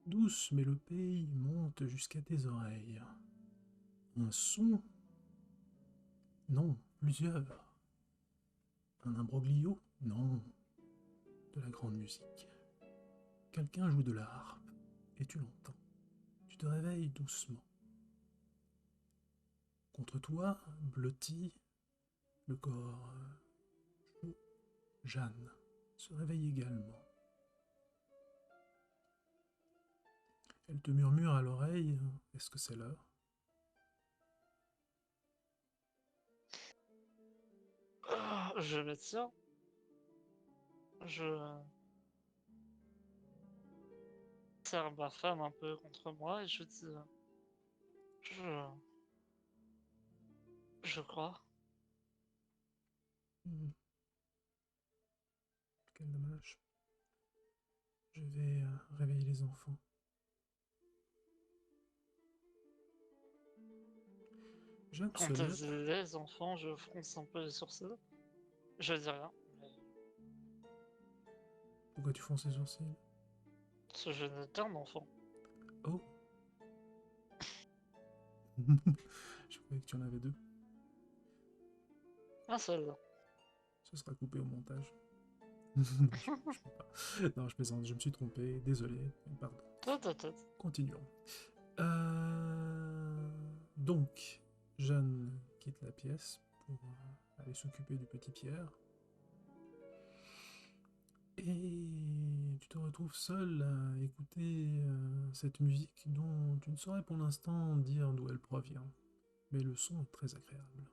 Douce mélopée monte jusqu'à tes oreilles. Un son? Non, plusieurs. Un imbroglio? Non, de la grande musique. Quelqu'un joue de la harpe, et tu l'entends. Tu te réveilles doucement. Contre toi, blotti, le corps chaud, Jeanne se réveille également. Elle te murmure à l'oreille, est-ce que c'est l'heure? Je m'étire, je serre ma femme un peu contre moi et je dis je, je crois. Hmm, quel dommage. Je vais réveiller les enfants. Jeanne se Quand elle lève. dit les enfants, je fronce un peu les sourcils. Je dis rien, mais Pourquoi tu fonces les sourcils? ce je n'ai qu'un enfant. Oh. Je croyais que tu en avais deux. Un seul. Ce sera coupé au montage. Non, je peux pas. Non, je plaisante, je me suis trompé. Désolé. Pardon. Tête. Continuons. Donc, Jeanne quitte la pièce pour aller s'occuper du petit Pierre. Et tu te retrouves seul à écouter cette musique dont tu ne saurais pour l'instant dire d'où elle provient. Mais le son est très agréable.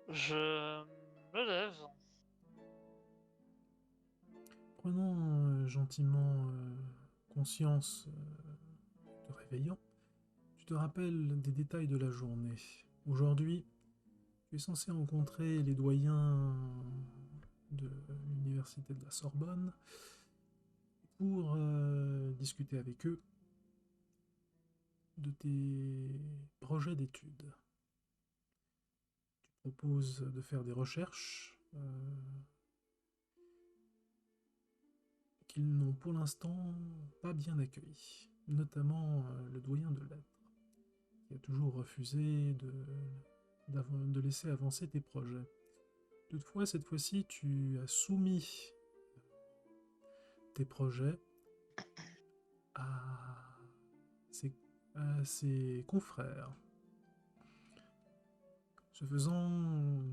Je me lève. Prenons gentiment conscience te réveillant. Tu te rappelles des détails de la journée. Aujourd'hui, tu es censé rencontrer les doyens de l'université de la Sorbonne pour discuter avec eux de tes projets d'études. Tu proposes de faire des recherches qu'ils n'ont pour l'instant pas bien accueillies, notamment le doyen de lettres, qui a toujours refusé de laisser avancer tes projets. Toutefois, cette fois-ci, tu as soumis tes projets à ses, à ses confrères. Ce faisant,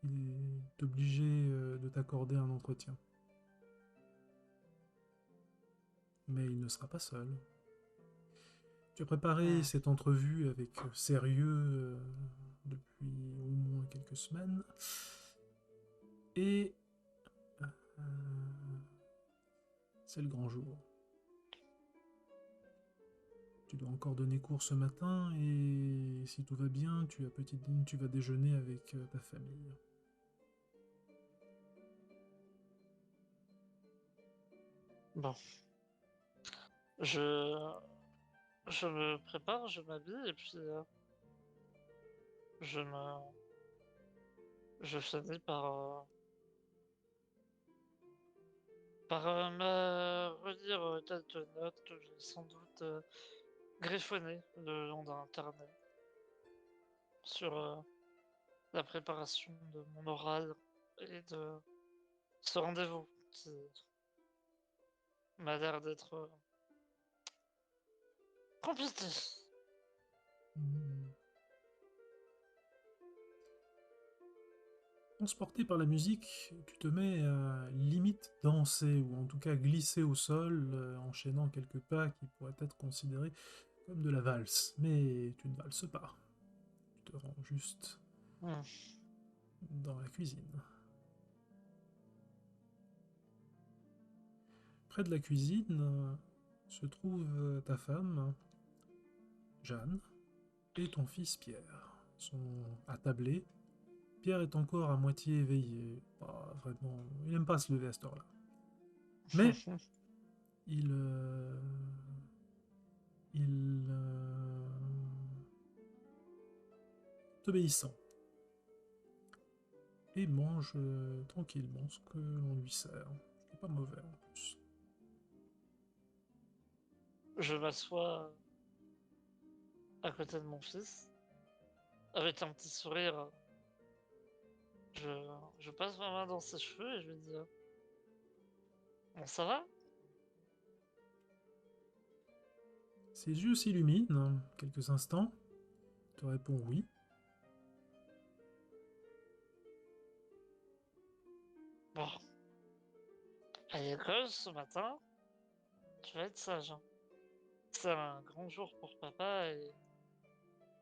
il est obligé de t'accorder un entretien. Mais il ne sera pas seul. Tu as préparé Hmm. cette entrevue avec sérieux depuis au moins quelques semaines. Et euh, c'est le grand jour. Tu dois encore donner cours ce matin et si tout va bien, tu as petite ligne, tu vas déjeuner avec ta famille. Bon, je je me prépare, je m'habille et puis je me je finis par me relire quelques notes que j'ai sans doute griffonnées le long d'un carnet sur la préparation de mon oral et de ce rendez-vous qui m'a l'air d'être compliqué. Hmm. Transporté par la musique, tu te mets à limite danser, ou en tout cas glisser au sol, enchaînant quelques pas qui pourraient être considérés comme de la valse. Mais tu ne valses pas. Tu te rends juste Hmm. dans la cuisine. Près de la cuisine se trouve ta femme, Jeanne, et ton fils Pierre. Ils sont attablés. Pierre est encore à moitié éveillé. Pas vraiment. Il n'aime pas se lever à cette heure-là. Mais il. Il. Est obéissant. et mange tranquillement ce que l'on lui sert. Ce qui est pas mauvais en plus. Je m'assois à côté de mon fils, avec un petit sourire. Je, je passe ma main dans ses cheveux et je lui dis bon, ça va? Ses yeux s'illuminent quelques instants. Il te répond oui. Bon, à l'école ce matin, tu vas être sage, hein. C'est un grand jour pour papa et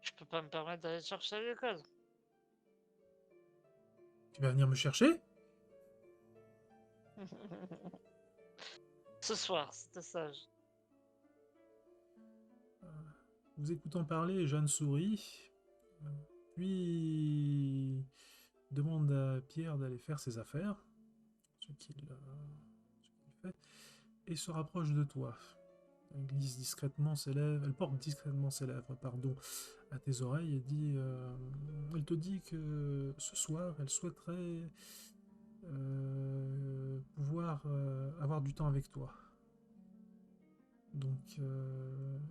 je peux pas me permettre d'aller te chercher à l'école. Tu vas venir me chercher? Ce soir, c'était sage. Vous écoutant parler, Jeanne sourit, puis demande à Pierre d'aller faire ses affaires, ce qu'il fait, et se rapproche de toi. Elle glisse discrètement ses lèvres, elle porte discrètement ses lèvres, pardon, à tes oreilles et dit, elle te dit que ce soir, elle souhaiterait pouvoir avoir du temps avec toi. Donc,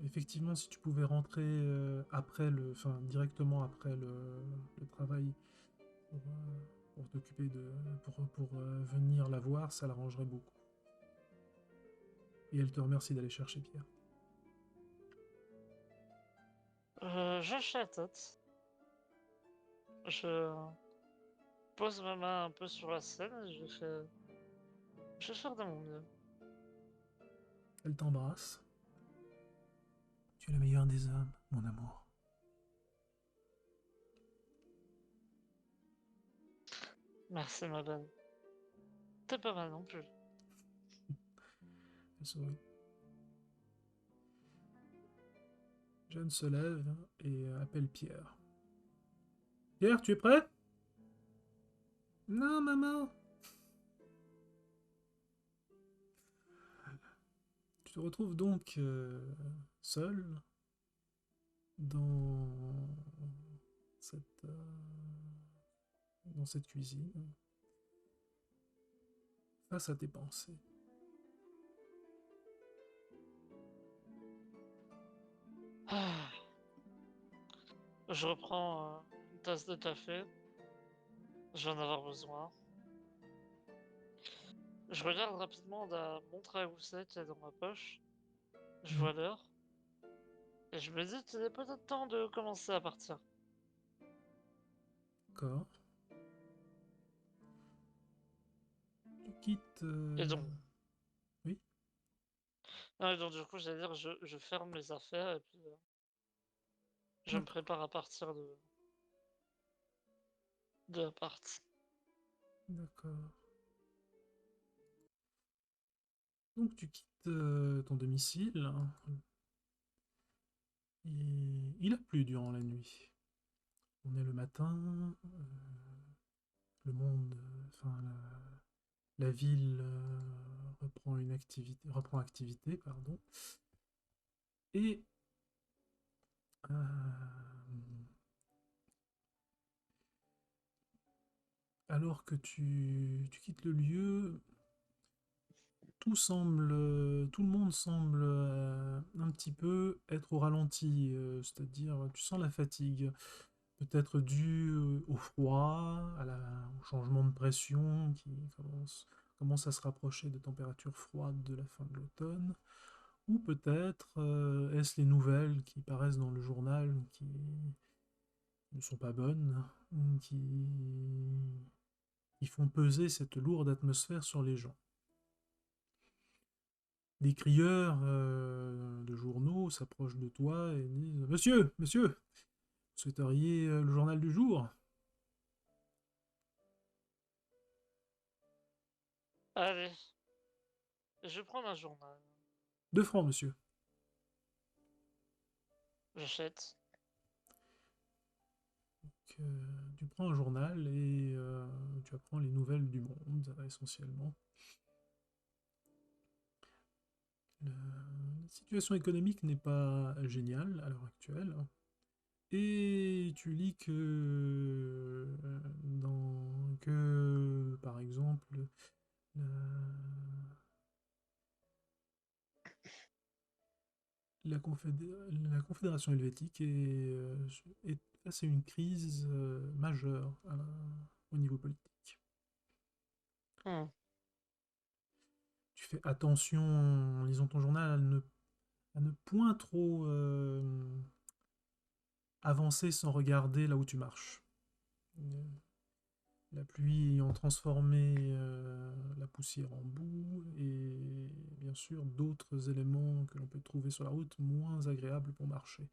effectivement, si tu pouvais rentrer directement après le travail pour t'occuper pour venir la voir, ça l'arrangerait beaucoup. Et elle te remercie d'aller chercher Pierre. J'hoche la tête. Je pose ma main un peu sur la scène et je vais faire de mon mieux. Elle t'embrasse. Tu es le meilleur des hommes, mon amour. Merci, ma belle. T'es pas mal non plus. Elle sourit. Jeanne se lève et appelle Pierre. Pierre, tu es prêt? Non, maman. Tu te retrouves donc seul dans cette, euh, dans cette cuisine, face à tes pensées. Ah, je reprends une tasse de café. Je vais en avoir besoin. Je regarde rapidement la montre à gousset qui est dans ma poche. Je Mhm. vois l'heure. Et je me dis qu'il est peut-être temps de commencer à partir. D'accord. Tu quittes. Et donc, Oui, non, et donc du coup, j'allais dire, je ferme les affaires et puis je me d'accord. prépare à partir de l'appart. D'accord. Donc tu quittes ton domicile, hein, et il a plu durant la nuit. On est le matin, le monde, la ville reprend activité, pardon. Et euh, alors que tu quittes le lieu, tout le monde semble un petit peu être au ralenti, c'est-à-dire tu sens la fatigue, peut-être due au froid, au changement de pression qui commence à se rapprocher de températures froides de la fin de l'automne, ou peut-être est-ce les nouvelles qui paraissent dans le journal qui ne sont pas bonnes, qui font peser cette lourde atmosphère sur les gens. Des crieurs de journaux s'approchent de toi et disent Monsieur, monsieur, vous souhaiteriez le journal du jour? Allez, je vais prendre un journal. 2 francs, monsieur. J'achète. Donc, tu prends un journal et tu apprends les nouvelles du monde, essentiellement. La situation économique n'est pas géniale à l'heure actuelle. Et tu lis que par exemple, la, la Confédération helvétique est face à une crise majeure au niveau politique. Hmm. Tu fais attention en lisant ton journal à ne point trop avancer sans regarder là où tu marches. Euh, La pluie ayant transformé la poussière en boue et bien sûr d'autres éléments que l'on peut trouver sur la route moins agréables pour marcher.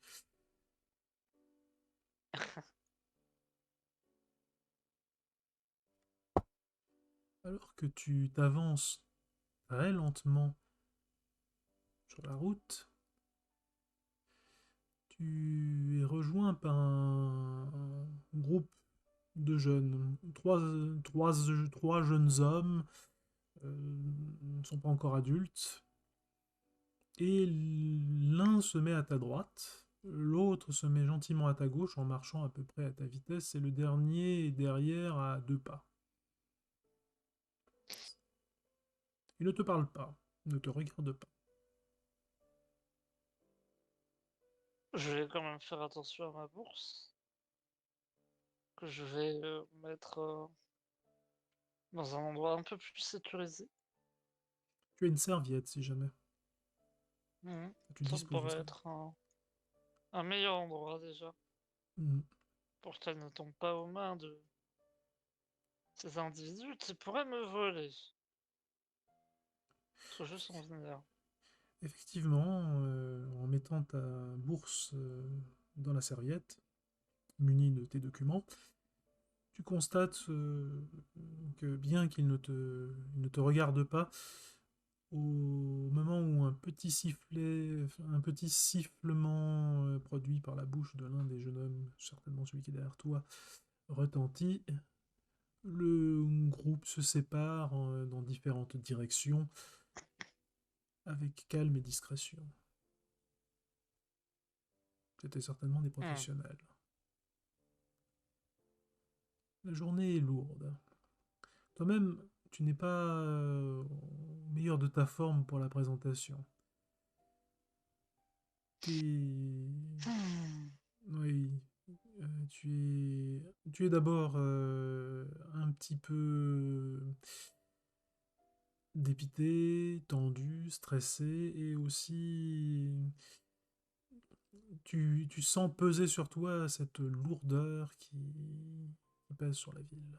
Alors que tu t'avances très lentement sur la route, tu es rejoint par un groupe de jeunes, trois jeunes hommes, ne sont pas encore adultes, et l'un se met à ta droite, l'autre se met gentiment à ta gauche en marchant à peu près à ta vitesse, et le dernier est derrière à 2 pas. Il ne te parle pas, ne te regarde pas. Je vais quand même faire attention à ma bourse, que je vais mettre dans un endroit un peu plus sécurisé. Tu as une serviette si jamais. Mhm. Tu Ça me disposes d'une paraît serviette. être un meilleur endroit déjà, Mm. pour qu'elle ne tombe pas aux mains de ces individus qui pourraient me voler. Faut juste en venir. Effectivement, en mettant ta bourse dans la serviette, munie de tes documents, tu constates que bien qu'il ne te regarde pas, au moment où un petit sifflement produit par la bouche de l'un des jeunes hommes, certainement celui qui est derrière toi, retentit, le groupe se sépare dans différentes directions avec calme et discrétion. C'était certainement des Hmm. professionnels. La journée est lourde. Toi-même, tu n'es pas au meilleur de ta forme pour la présentation. T'es... Hmm. Oui, tu es d'abord un petit peu dépité, tendu, stressé, et aussi tu sens peser sur toi cette lourdeur qui pèse sur la ville.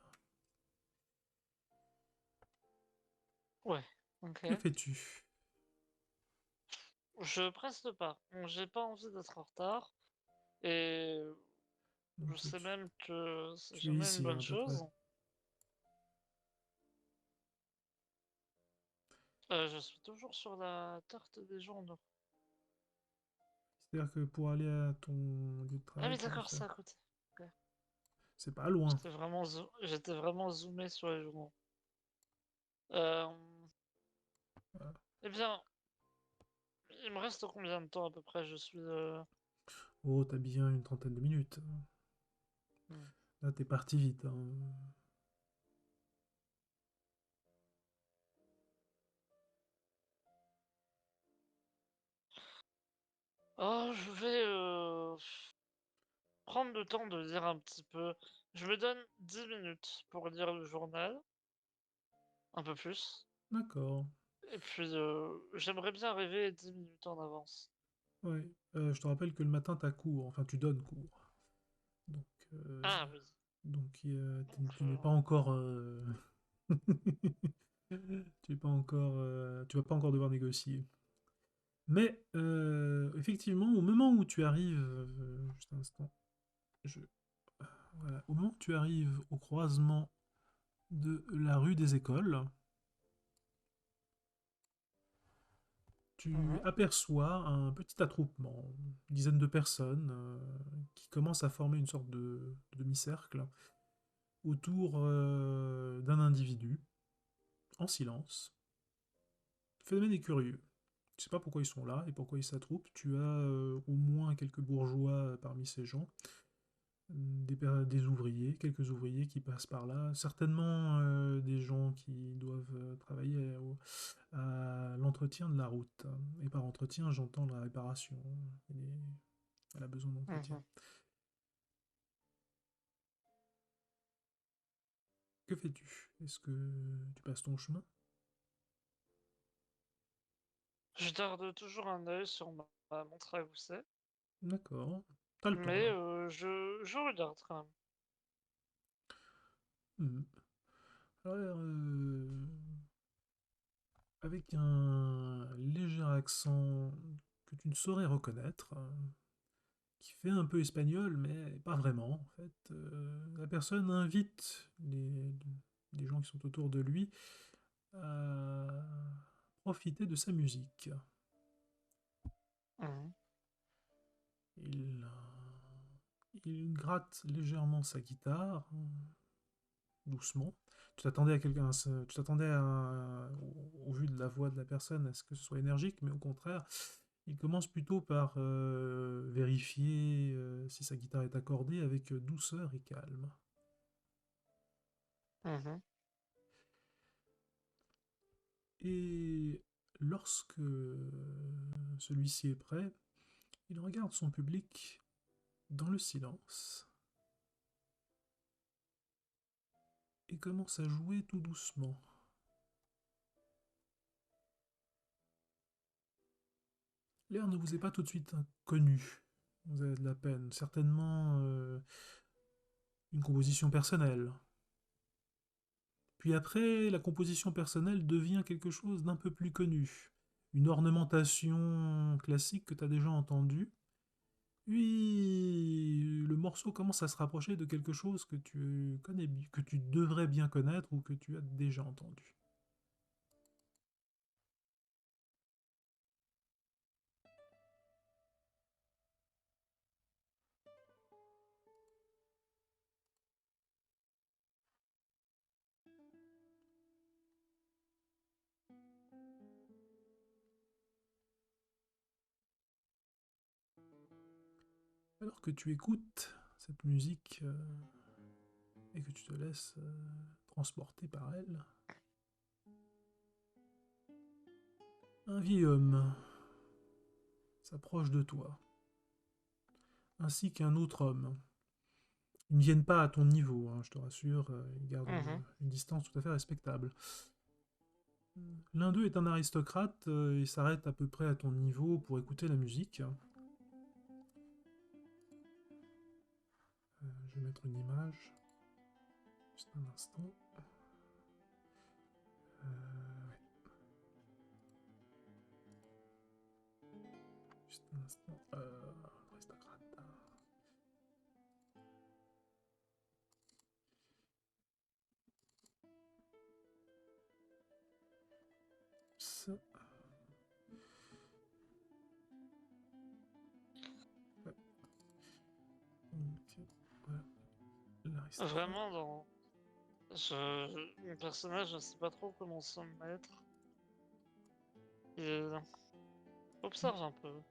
Ouais, ok. Que fais-tu? Je presse le pas. J'ai pas envie d'être en retard. Et je Donc sais même que c'est tu es jamais une ici hein, bonne à peu près. chose. Je suis toujours sur la tarte des journaux. C'est-à-dire que pour aller à ton lieu de Ah travail, oui, tu dois d'accord, faire. c'est à côté. Ok. C'est pas loin. J'étais vraiment zoomé sur les journaux. Euh, Voilà. eh bien, il me reste combien de temps à peu près? Je suis. Oh, t'as bien une trentaine de minutes. Hmm. Là, t'es parti vite, hein. Oh, je vais prendre le temps de lire un petit peu. Je me donne 10 minutes pour lire le journal, un peu plus. D'accord. Et puis, j'aimerais bien arriver 10 minutes en avance. Ouais. Je te rappelle que le matin, t'as cours. Enfin, tu donnes cours. Donc, euh, Ah oui. Donc, tu n'es pas encore. Tu es pas encore. Tu vas pas encore devoir négocier. Mais effectivement, au moment où tu arrives, juste un instant, je, voilà, au moment où tu arrives au croisement de la rue des Écoles, tu Mhm. aperçois un petit attroupement, une dizaine de personnes qui commencent à former une sorte de demi-cercle autour d'un individu, en silence. Le phénomène est curieux. Tu sais pas pourquoi ils sont là et pourquoi ils s'attroupent. Tu as au moins quelques bourgeois parmi ces gens, des ouvriers, quelques ouvriers qui passent par là, certainement des gens qui doivent travailler à l'entretien de la route. Et par entretien, j'entends la réparation. Elle a besoin d'entretien. Mhm. Que fais-tu? Est-ce que tu passes ton chemin? Je garde toujours un œil sur ma montre à gousset, D'accord. T'as le temps mais là. je regarde quand même. Mhm. Alors, avec un léger accent que tu ne saurais reconnaître, qui fait un peu espagnol, mais pas vraiment, en fait. La personne invite les gens qui sont autour de lui à profiter de sa musique. Mhm. Il gratte légèrement sa guitare, doucement. Tu t'attendais à quelqu'un, tu t'attendais au vu de la voix de la personne à ce que ce soit énergique, mais au contraire, il commence plutôt par vérifier si sa guitare est accordée avec douceur et calme. Mhm. Et lorsque celui-ci est prêt, il regarde son public dans le silence et commence à jouer tout doucement. L'air ne vous est pas tout de suite inconnu. Vous avez de la peine. Certainement une composition personnelle. Puis après, la composition personnelle devient quelque chose d'un peu plus connu. Une ornementation classique que tu as déjà entendue. Puis le morceau commence à se rapprocher de quelque chose que tu connais, que tu devrais bien connaître ou que tu as déjà entendu. Alors que tu écoutes cette musique et que tu te laisses transporter par elle, un vieil homme s'approche de toi, ainsi qu'un autre homme. Ils ne viennent pas à ton niveau, hein, je te rassure, ils gardent Mhm. une distance tout à fait respectable. L'un d'eux est un aristocrate, il s'arrête à peu près à ton niveau pour écouter la musique. Je vais mettre une image, juste un instant. Ouais, juste un instant. Aristocrate. Ça, ouais. Donc, voilà, l'aristocrate. Vraiment, mon personnage ne sait pas trop comment se mettre. Il observe un peu.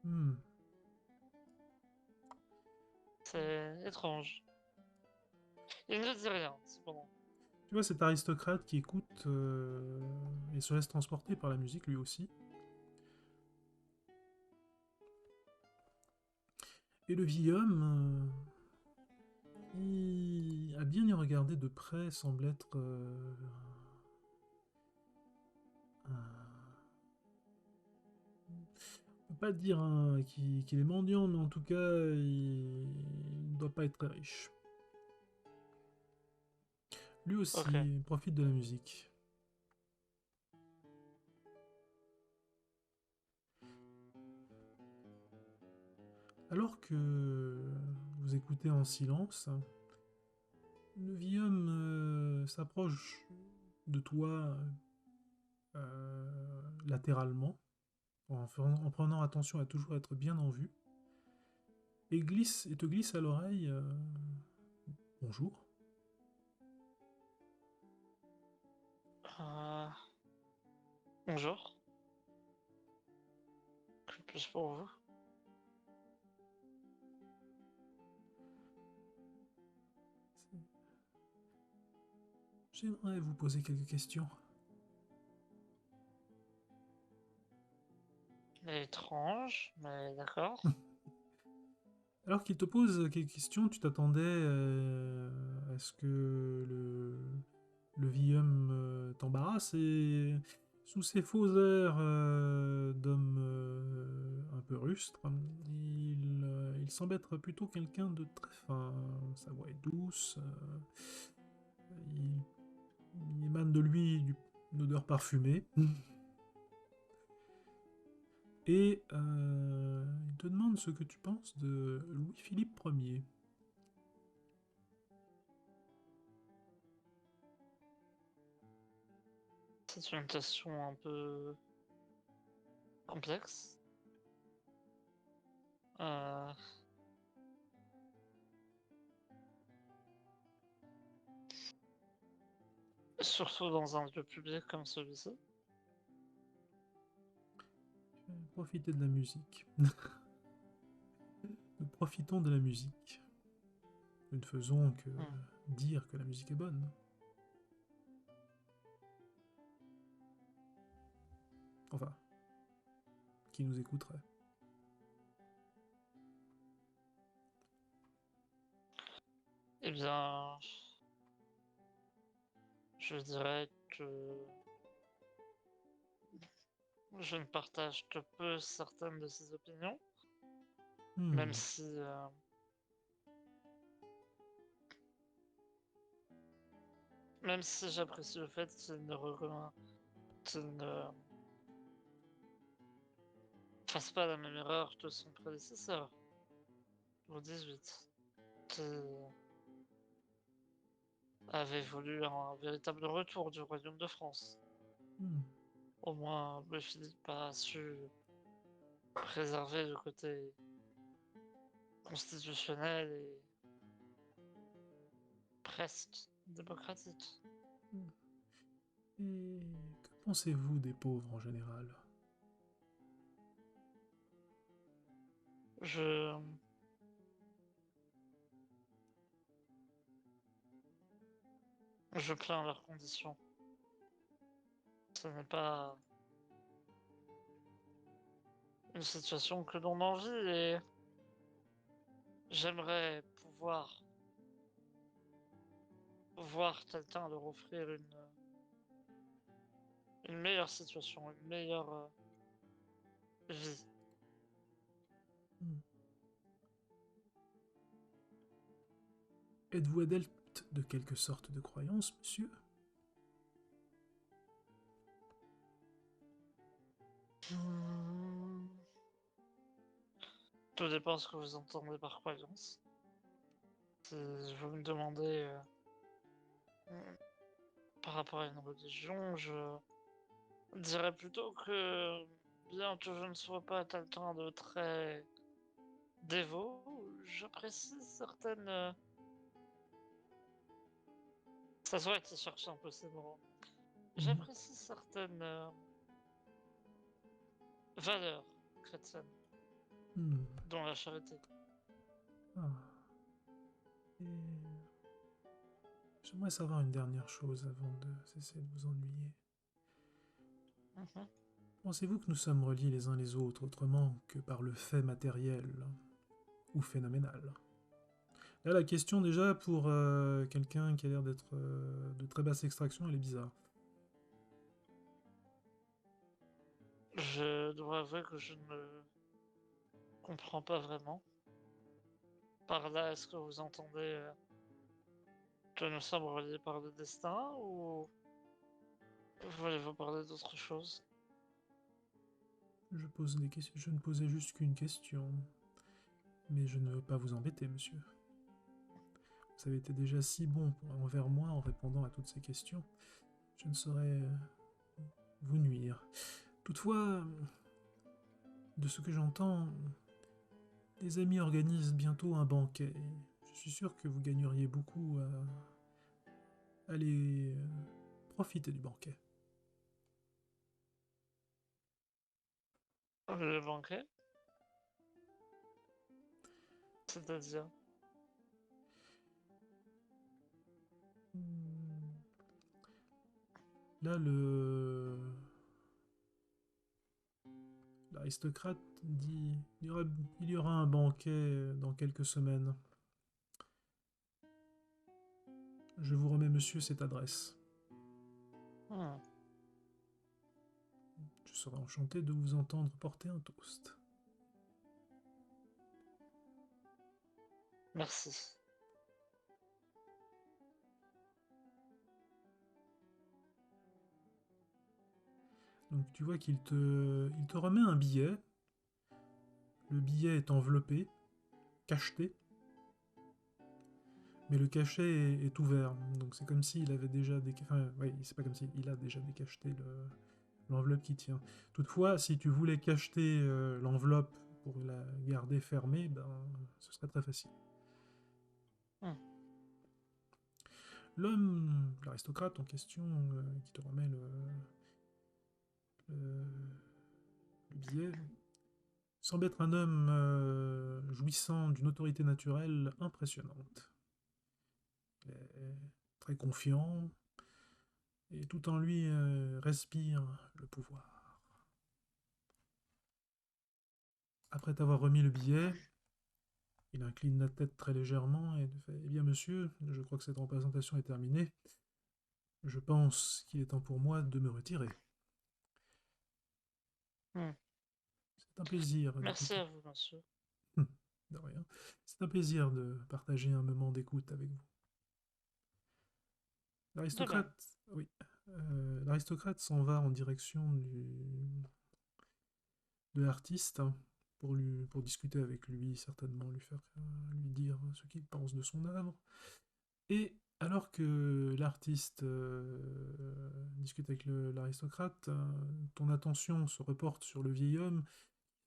Hmm. C'est étrange. Il ne dit rien, cependant. Tu vois cet aristocrate qui écoute et se laisse transporter par la musique lui aussi. Et le vieil homme, à bien y regarder de près, semble être on peut pas dire qu'il est mendiant, mais en tout cas, il ne doit pas être très riche. Lui Ok. aussi profite de la musique. Alors que vous écoutez en silence, le vieil homme s'approche de toi latéralement, en prenant attention à toujours être bien en vue, et te glisse à l'oreille bonjour. Euh, Bonjour. plus pour vous. C'est- J'aimerais vous poser quelques questions. Étrange, mais d'accord. Alors qu'il te pose quelques questions, tu t'attendais à ce que le vieil homme t'embarrasse et sous ses faux airs d'homme un peu rustre, il semble être plutôt quelqu'un de très fin. Sa voix est douce, il, il émane de lui une odeur parfumée. Et il te demande ce que tu penses de Louis-Philippe Ier. C'est une question un peu complexe. Euh, Surtout dans un lieu public comme celui-ci. Profitez de la musique. Nous profitons de la musique. Nous ne faisons que Hmm. dire que la musique est bonne. Enfin, qui nous écouterait? Eh bien, je dirais que je ne partage que peu certaines de ses opinions, même Hmm. si, même si j'apprécie le fait qu'il ne fasse pas la même erreur que son prédécesseur, Louis XVIII, qui avait voulu un véritable retour du royaume de France. Hmm. Au moins, Louis-Philippe a su préserver le côté constitutionnel et presque démocratique. Hmm. Et que pensez-vous des pauvres en général? Je, je plains leurs conditions. Ce n'est pas une situation que l'on envie et j'aimerais pouvoir voir quelqu'un leur offrir une meilleure situation, une meilleure vie. Hmm. Êtes-vous adepte de quelque sorte de croyance, monsieur? Hmm. Tout dépend ce que vous entendez par croyance. Si vous me demandez par rapport à une religion, je dirais plutôt que bien que je ne sois pas quelqu'un de très dévot, j'apprécie certaines. Ça se voit qu'il cherche un peu ses mots. Mhm. J'apprécie certaines valeurs chrétiennes, Hmm. dont la charité. Ah. Et j'aimerais savoir une dernière chose avant de cesser de vous ennuyer. Mhm. Pensez-vous que nous sommes reliés les uns les autres autrement que par le fait matériel ou phénoménal? Là, la question déjà pour quelqu'un qui a l'air d'être de très basse extraction, elle est bizarre. Je dois avouer que je ne comprends pas vraiment. Par là, est-ce que vous entendez que nous sommes reliés par le destin ou voulez-vous parler d'autre chose? Je pose des questions, je ne posais juste qu'une question, mais je ne veux pas vous embêter, monsieur. Vous avez été déjà si bon envers moi en répondant à toutes ces questions. Je ne saurais vous nuire. Toutefois, de ce que j'entends, les amis organisent bientôt un banquet. Je suis sûr que vous gagneriez beaucoup à aller profiter du banquet. Le banquet? C'est-à-dire. Hmm. Là, l'aristocrate dit il y aura un banquet dans quelques semaines. Je vous remets, monsieur, cette adresse. Hmm, Je serai enchanté de vous entendre porter un toast. merci. Donc tu vois il te remet un billet. Le billet est enveloppé, cacheté, mais le cachet est ouvert. Donc c'est comme s'il avait déjà enfin, oui, c'est pas comme s'il il a déjà décacheté l'enveloppe qui tient. Toutefois, si tu voulais cacheter l'enveloppe pour la garder fermée, ben, ce serait très facile. Hmm, L'homme, l'aristocrate en question, qui te remet le- le billet, semble être un homme jouissant d'une autorité naturelle impressionnante. Il est très confiant, et tout en lui respire le pouvoir. Après t'avoir remis le billet, il incline la tête très légèrement et te fait Eh bien, monsieur, je crois que cette représentation est terminée. Je pense qu'il est temps pour moi de me retirer. hmm. C'est un plaisir Merci d'écouter. à vous, monsieur. De rien. C'est un plaisir de partager un moment d'écoute avec vous. De même. L'aristocrate, oui, l'aristocrate s'en va en direction de l'artiste pour discuter avec lui, certainement lui dire ce qu'il pense de son œuvre. Et alors que l'artiste discute avec l'aristocrate, ton attention se reporte sur le vieil homme.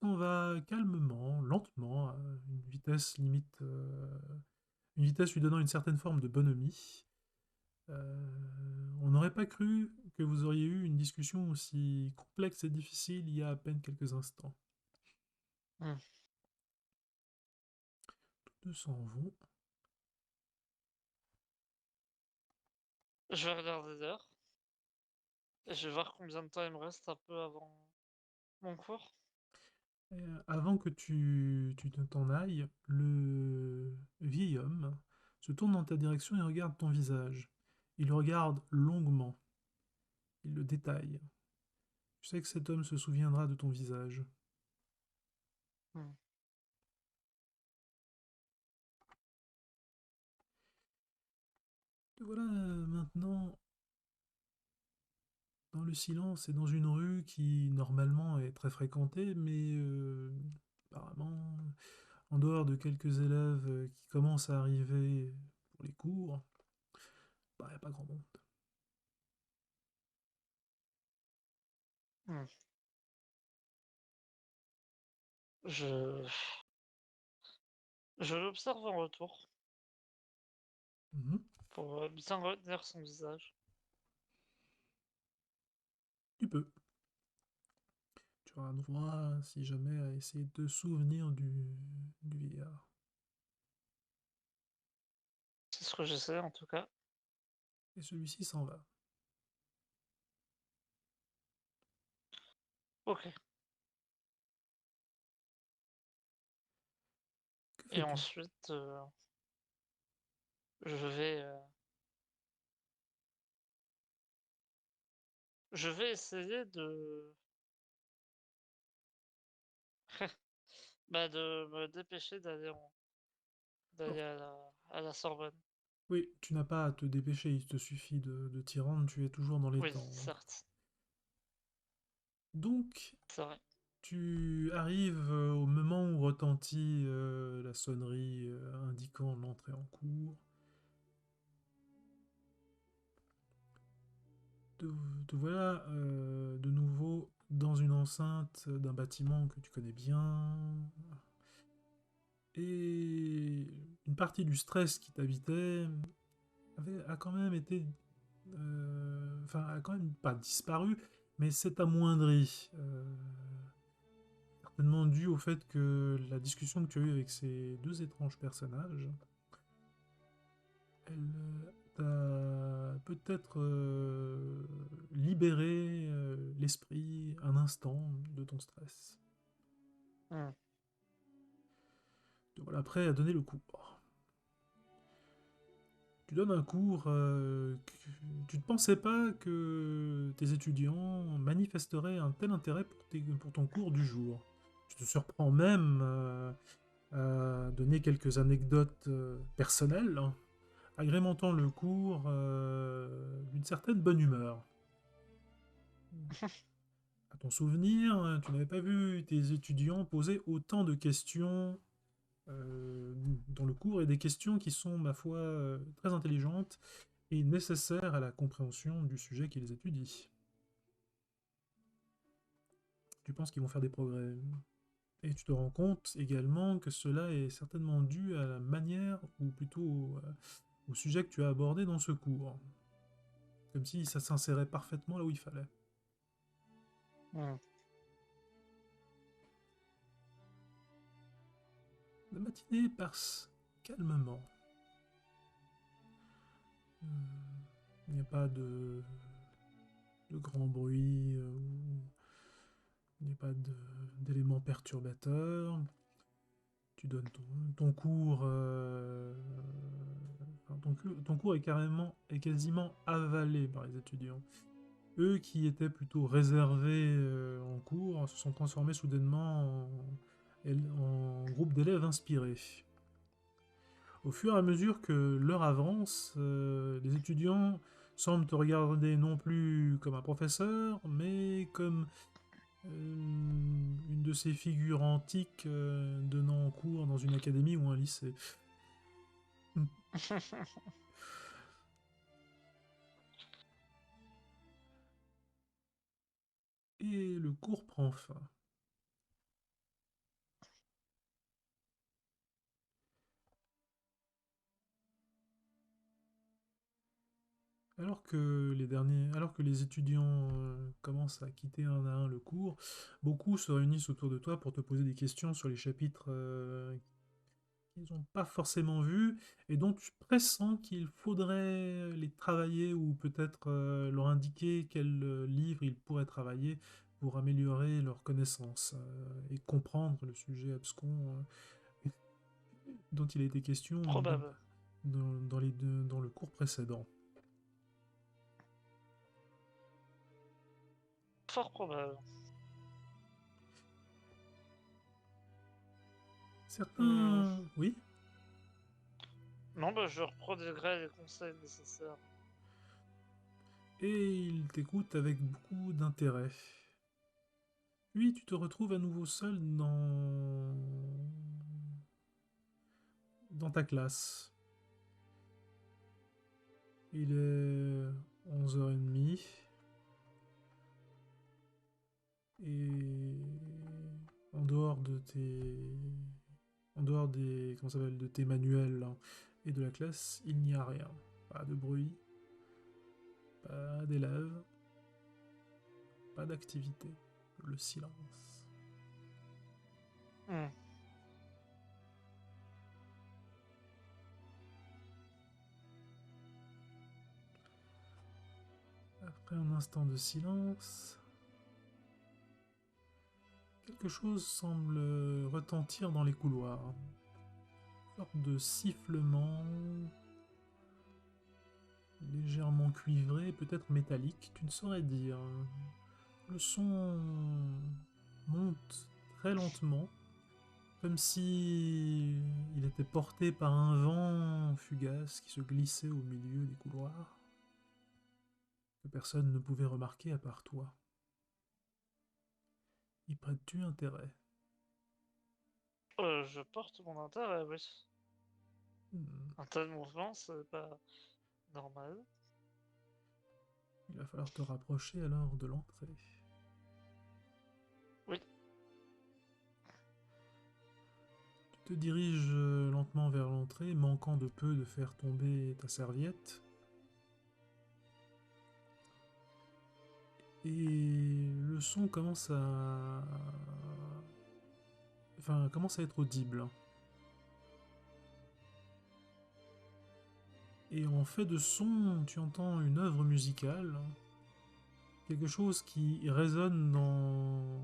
On va calmement, lentement, à une vitesse limite, une vitesse lui donnant une certaine forme de bonhomie. On n'aurait pas cru que vous auriez eu une discussion aussi complexe et difficile il y a à peine quelques instants. Hmm. Tous deux s'en vont. Je vais regarder l'heure et je vais voir combien de temps il me reste un peu avant mon cours. Et, avant que tu ne t'en ailles, le vieil homme se tourne dans ta direction et regarde ton visage. Il le regarde longuement. Il le détaille. Tu sais que cet homme se souviendra de ton visage. Hmm. Te voilà maintenant dans le silence et dans une rue qui normalement est très fréquentée, mais apparemment, en dehors de quelques élèves qui commencent à arriver pour les cours, bah, il n'y a pas grand monde. Hmm. Je, je l'observe en retour Mhm. pour bien retenir son visage. Tu peux. Tu auras droit, si jamais, à essayer de te souvenir du vieillard. C'est ce que j'essaie en tout cas. Et celui-ci s'en va. Ok. Que Et fais-tu? ensuite, je vais, je vais essayer de me dépêcher d'aller Alors, à la Sorbonne. oui, tu n'as pas à te dépêcher, il te suffit de t'y rendre, tu es toujours dans les Oui, temps, hein. certes, Donc, c'est vrai. tu arrives au moment où retentit la sonnerie indiquant l'entrée en cours. Te, te voilà de nouveau dans une enceinte d'un bâtiment que tu connais bien. Et une partie du stress qui t'habitait a quand même été. Enfin, a quand même pas disparu, mais s'est amoindri. certainement dû au fait que la discussion que tu as eue avec ces deux étranges personnages, elle t'a peut-être libéré l'esprit un instant de ton stress. Hmm. Te voilà prêt à donner le cours. Tu donnes un cours, tu ne pensais pas que tes étudiants manifesteraient un tel intérêt pour ton cours du jour. Tu te surprends même à donner quelques anecdotes personnelles, hein, agrémentant le cours d'une certaine bonne humeur. À ton souvenir, tu n'avais pas vu tes étudiants poser autant de questions dans le cours, et des questions qui sont, ma foi, très intelligentes et nécessaires à la compréhension du sujet qu'ils étudient. Tu penses qu'ils vont faire des progrès. Et tu te rends compte également que cela est certainement dû à la manière, ou plutôt au sujet que tu as abordé dans ce cours. Comme si ça s'insérait parfaitement là où il fallait. Hmm. La matinée passe calmement. Il n'y a pas de grand bruit, il n'y a pas d'éléments perturbateurs. Tu donnes ton cours. Enfin, ton cours est quasiment avalé par les étudiants. Eux qui étaient plutôt réservés en cours se sont transformés soudainement en groupe d'élèves inspirés. Au fur et à mesure que l'heure avance, les étudiants semblent te regarder non plus comme un professeur, mais comme une de ces figures antiques donnant cours dans une académie ou un lycée. Et le cours prend fin. Alors que les étudiants commencent à quitter un à un le cours, beaucoup se réunissent autour de toi pour te poser des questions sur les chapitres qu'ils n'ont pas forcément vus et dont tu pressens qu'il faudrait les travailler, ou peut-être leur indiquer quel livre ils pourraient travailler pour améliorer leurs connaissances et comprendre le sujet abscon dont il a été question Probable. dans le cours précédent. Fort probable. Hmm. Certains... Oui. Non, bah, je reproduirai les conseils nécessaires. Et il t'écoute avec beaucoup d'intérêt. Puis tu te retrouves à nouveau seul dans ta classe. Il est 11h30 et en dehors de comment ça s'appelle, de tes manuels hein, et de la classe, il n'y a rien. Pas de bruit, pas d'élèves, pas d'activité. Le silence. Hmm. Après un instant de silence, quelque chose semble retentir dans les couloirs. Une sorte de sifflement légèrement cuivré, peut-être métallique, tu ne saurais dire. Le son monte très lentement, comme si il était porté par un vent fugace qui se glissait au milieu des couloirs, que personne ne pouvait remarquer à part toi. Y prêtes-tu intérêt? Je porte mon intérêt, oui. Hmm, Un tel mouvement, c'est pas normal. il va falloir te rapprocher alors de l'entrée. Oui. Tu te diriges lentement vers l'entrée, manquant de peu de faire tomber ta serviette. Et le son commence enfin, commence à être audible. Et en fait de son, tu entends une œuvre musicale, quelque chose qui résonne dans...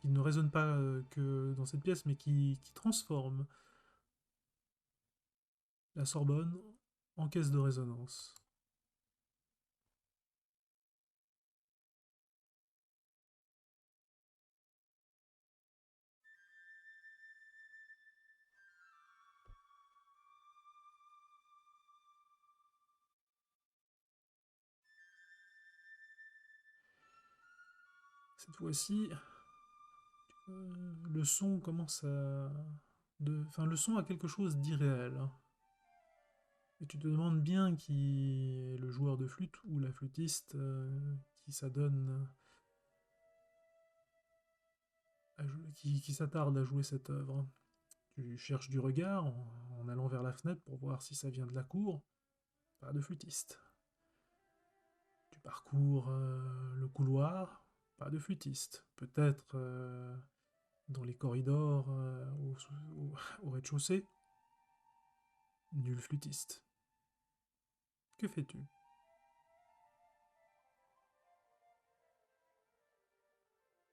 qui ne résonne pas que dans cette pièce, mais qui transforme la Sorbonne en caisse de résonance. Cette fois-ci, le son commence à... Enfin, le son a quelque chose d'irréel. Et tu te demandes bien qui est le joueur de flûte ou la flûtiste qui s'adonne, qui s'attarde à jouer cette œuvre. Tu cherches du regard en allant vers la fenêtre pour voir si ça vient de la cour. Pas de flûtiste. Tu parcours le couloir. Pas de flûtiste. Peut-être dans les corridors au rez-de-chaussée. Nul flûtiste. Que fais-tu?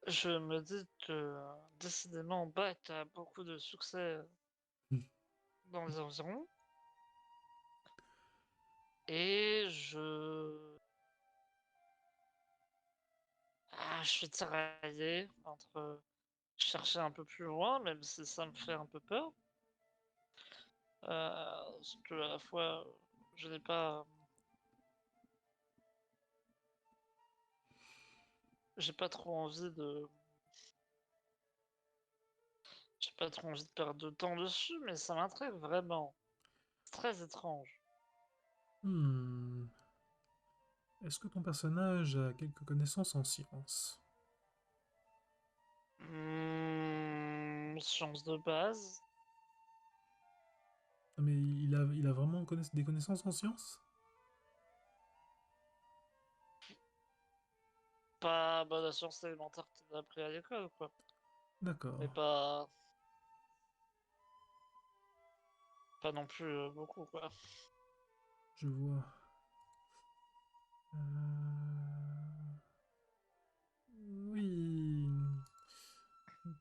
Je me dis que décidément Bach a beaucoup de succès dans les environs. Et je suis tiraillé entre chercher un peu plus loin, même si ça me fait un peu peur. Parce que à la fois, je n'ai pas... J'ai pas trop envie de... J'ai pas trop envie de perdre de temps dessus, mais ça m'intrigue vraiment. C'est très étrange. Hmm. Est-ce que ton personnage a quelques connaissances en sciences? Science de base. Mais il a vraiment des connaissances en sciences? Pas bah, la science élémentaire que t'as appris à l'école, quoi. D'accord, Mais pas non plus beaucoup, quoi. je vois. Euh, Oui,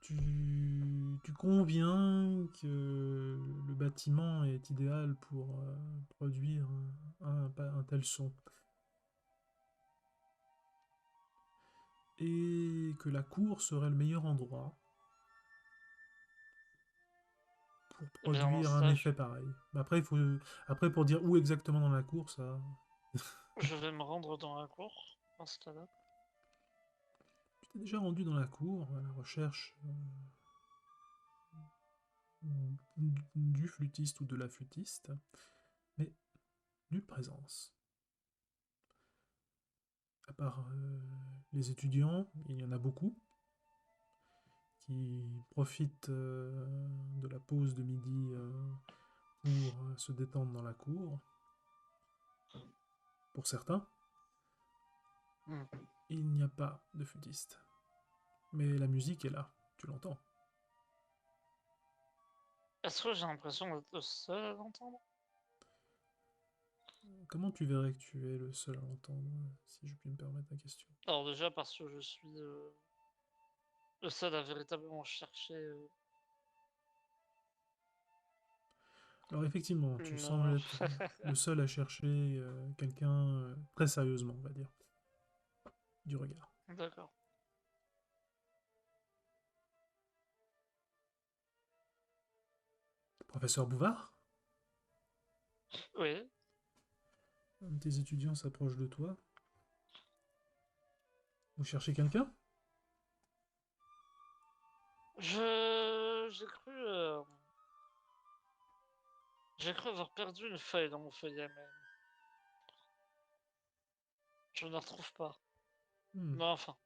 tu conviens que le bâtiment est idéal pour produire un tel son. Et que la cour serait le meilleur endroit pour Et bien dans produire ce un cas, effet pareil. Mais après, après, pour dire où exactement dans la cour, ça... je vais me rendre dans la cour, dans ce cas-là. Tu t'es déjà rendu dans la cour à la recherche du flûtiste ou de la flûtiste, mais nulle présence. À part les étudiants, il y en a beaucoup qui profitent de la pause de midi pour se détendre dans la cour. Pour certains, Hmm. il n'y a pas de flûtiste. Mais la musique est là, tu l'entends. Est-ce que j'ai l'impression d'être le seul à l'entendre? Comment tu verrais que tu es le seul à l'entendre, si je puis me permettre la question? Alors déjà parce que je suis le seul à véritablement chercher Alors effectivement, tu une... sembles être le seul à chercher quelqu'un très sérieusement, on va dire, du regard. D'accord. Professeur Bouvard, Oui. un de tes étudiants s'approche de toi. Vous cherchez quelqu'un? J'ai cru... J'ai cru avoir perdu une feuille dans mon feuillet, mais je ne la retrouve pas. Hmm. Mais enfin,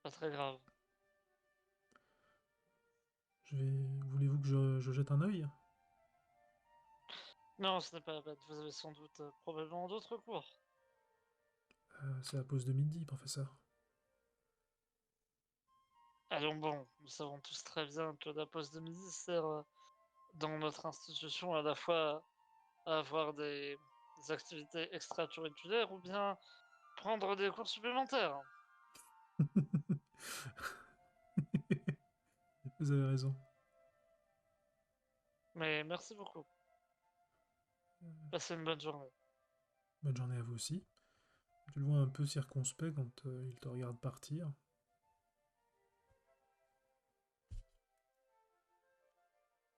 pas très grave. Voulez-vous que je jette un œil? Non, ce n'est pas la peine. Vous avez sans doute probablement d'autres cours. C'est la pause de midi, professeur. allons bon, nous savons tous très bien que la pause de midi sert, dans notre institution à la fois à avoir des activités extracurriculaires ou bien prendre des cours supplémentaires. Vous avez raison. Mais merci beaucoup. Passez une bonne journée. Bonne journée à vous aussi. Tu le vois un peu circonspect quand il te regarde partir.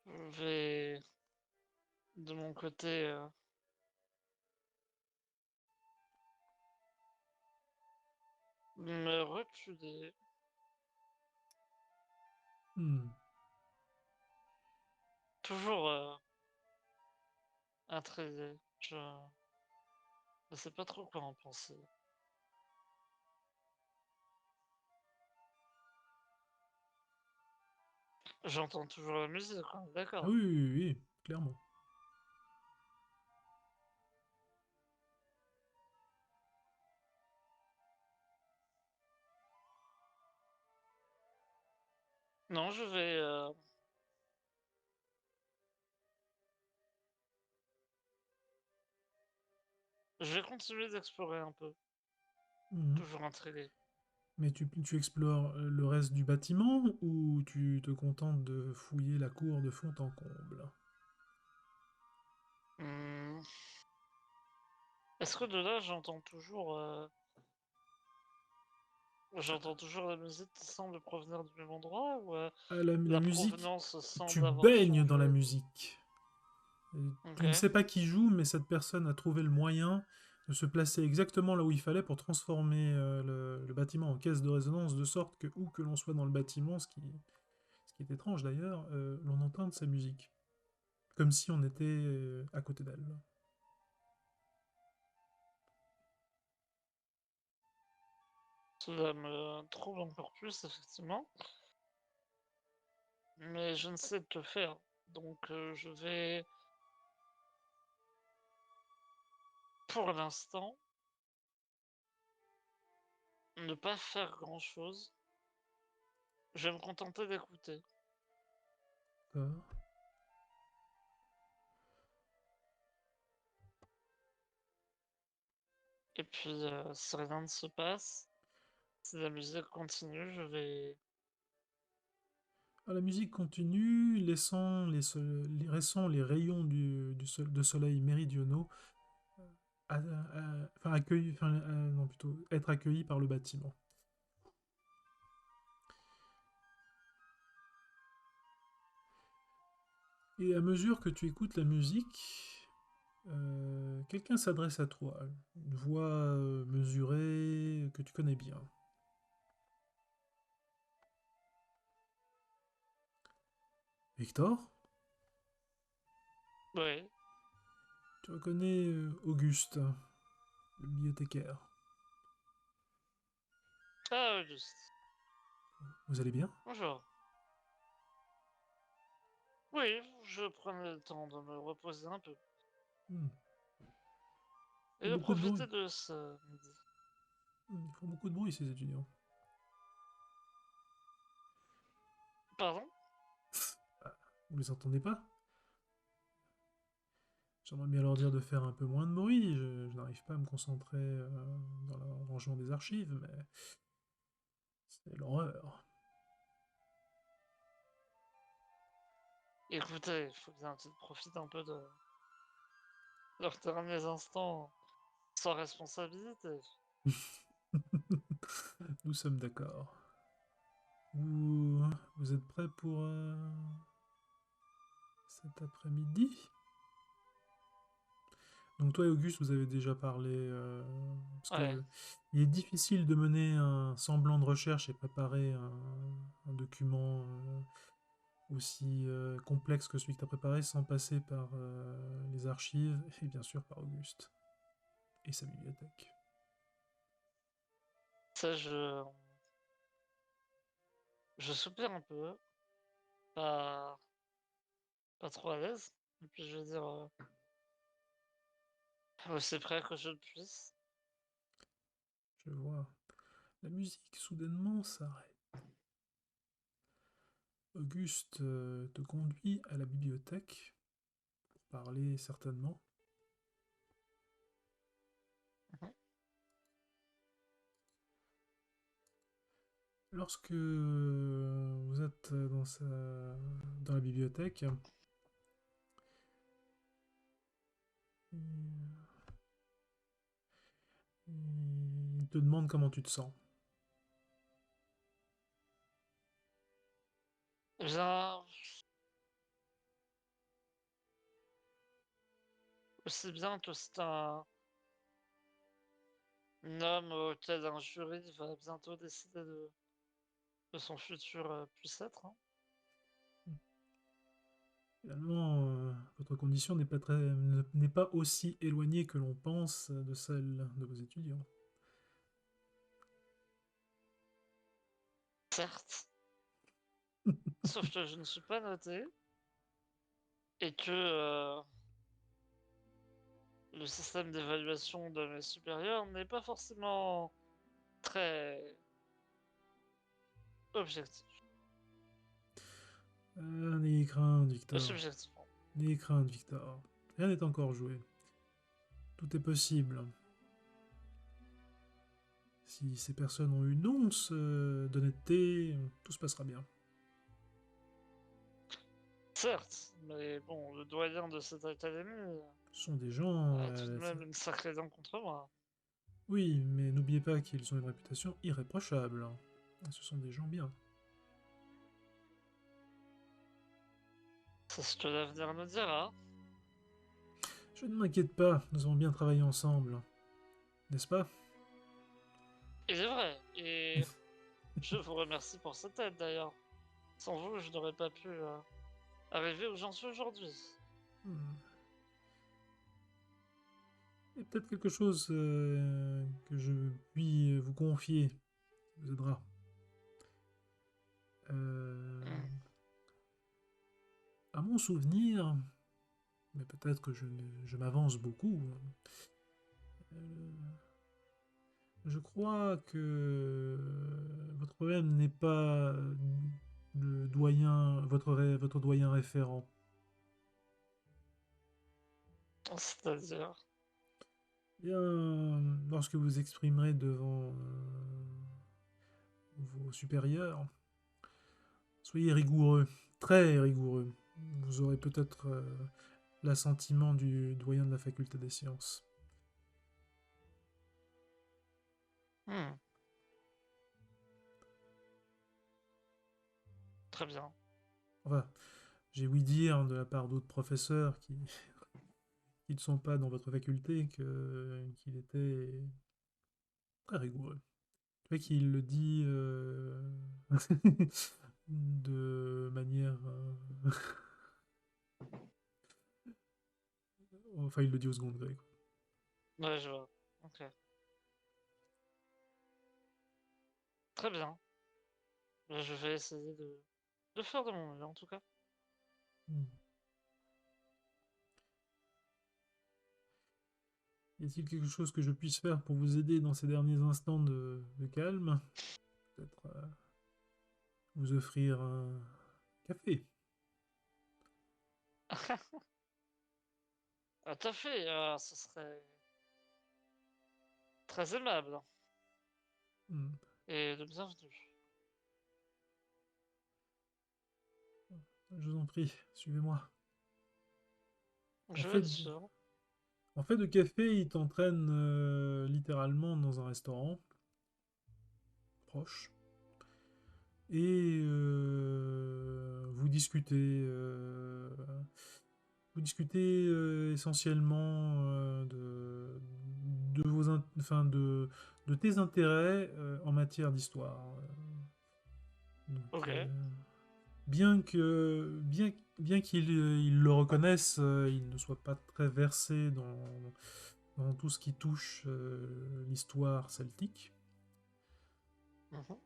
Je vais de mon côté, me reculer. Hmm. Toujours, intrigué. Je ne sais pas trop quoi en penser. J'entends toujours la musique, on est Ah d'accord. oui, oui, oui, oui, clairement. Non, je vais continuer d'explorer un peu, Mhm. toujours intrigué. Mais tu explores le reste du bâtiment ou tu te contentes de fouiller la cour de fond en comble? Mmh, est-ce que de là, j'entends toujours la musique qui semble provenir du même endroit ou, Ah, la la musique, provenance tu semble avoir baignes dans changé? la musique. Tu ne OK. sais pas qui joue, mais cette personne a trouvé le moyen de se placer exactement là où il fallait pour transformer le bâtiment en caisse de résonance, de sorte que où que l'on soit dans le bâtiment, ce qui est étrange d'ailleurs, l'on entende sa musique. Comme si on était à côté d'elle. Cela me trouble encore plus, effectivement, mais je ne sais que faire. Donc, je vais, pour l'instant, ne pas faire grand-chose. Je vais me contenter d'écouter. D'accord. Et puis, si rien ne se passe, si la musique continue, Ah, la musique continue, laissant les rayons de soleil méridionaux enfin, non, plutôt être accueillis par le bâtiment. Et à mesure que tu écoutes la musique, quelqu'un s'adresse à toi, une voix mesurée que tu connais bien. Victor, oui. tu reconnais Auguste, le bibliothécaire. Ah, Auguste. Vous allez bien? Bonjour. Oui, je prenais le temps de me reposer un peu Hmm. Ils et font de beaucoup de bruit. profiter de ce midi. Ils font beaucoup de bruit, ces étudiants. Pardon? Ah, vous les entendez pas? J'aimerais bien leur dire de faire un peu moins de bruit. Je n'arrive pas à me concentrer dans le rangement des archives, mais c'est l'horreur. Écoutez, il faut bien qu'ils profitent un peu de leurs derniers instants sans responsabilité. Nous sommes d'accord. Vous, vous êtes prêts pour cet après-midi? Donc toi et Auguste, vous avez déjà parlé, parce Ouais, que il est difficile de mener un semblant de recherche et préparer un document aussi complexe que celui que tu as préparé sans passer par les archives et bien sûr par Auguste et sa bibliothèque. ça je soupire un peu, pas pas trop à l'aise. Et puis je vais dire aussi près que je le puisse. Je vois. La musique soudainement s'arrête. Auguste te conduit à la bibliothèque pour parler certainement. Mhm. Lorsque vous êtes dans la bibliothèque, il te demande comment tu te sens. Eh bien, aussi bien que c'est un homme auquel un jury va bientôt décider de son futur puisse-être, hein. Finalement, votre condition n'est pas aussi éloignée que l'on pense de celle de vos étudiants. Certes, sauf que je ne suis pas noté et que le système d'évaluation de mes supérieurs n'est pas forcément très objectif. N'ayez crainte, Victor. Subjectif. N'ayez crainte, Victor. Rien n'est encore joué. Tout est possible. Si ces personnes ont une once d'honnêteté, tout se passera bien. Certes, mais bon, le doyen de cette académie Ce sont des gens... a tout de même une sacrée dent contre moi. Oui, mais n'oubliez pas qu'ils ont une réputation irréprochable. Ce sont des gens bien. C'est ce que l'avenir nous dira. Je ne m'inquiète pas, nous avons bien travaillé ensemble. N'est-ce pas? Il est vrai, et je vous remercie pour cette aide d'ailleurs. Sans vous, je n'aurais pas pu arriver où j'en suis aujourd'hui. Hmm. Et peut-être quelque chose que je puis vous confier vous aidera. Euh, Hmm. à mon souvenir, mais peut-être que je m'avance beaucoup, euh, je crois que votre problème n'est pas le doyen, votre doyen référent. C'est-à-dire... Bien, lorsque vous exprimerez devant vos supérieurs, soyez rigoureux, très rigoureux. Vous aurez peut-être l'assentiment du doyen de la faculté des sciences. Hmm, très bien. Enfin, j'ai ouï dire de la part d'autres professeurs qui ne sont pas dans votre faculté qu'il était très rigoureux. Tu vois qu'il le dit de manière... enfin, il le dit au second degré, quoi. Ouais, je vois. Ok. Très bien. Je vais essayer de faire de mon mieux en tout cas. Hmm. Y a-t-il quelque chose que je puisse faire pour vous aider dans ces derniers instants de calme? Peut-être vous offrir un café. Ah, tout à fait, ce serait très aimable Hmm. et de bienvenue. Je vous en prie, suivez-moi. En Je vais fait, être sûr. en fait de café, il t'entraîne littéralement dans un restaurant proche. Et vous discutez essentiellement de enfin de tes intérêts en matière d'histoire. Donc, Ok. bien qu'ils ils le reconnaissent, ils ne soient pas très versés dans tout ce qui touche l'histoire celtique. Mhm.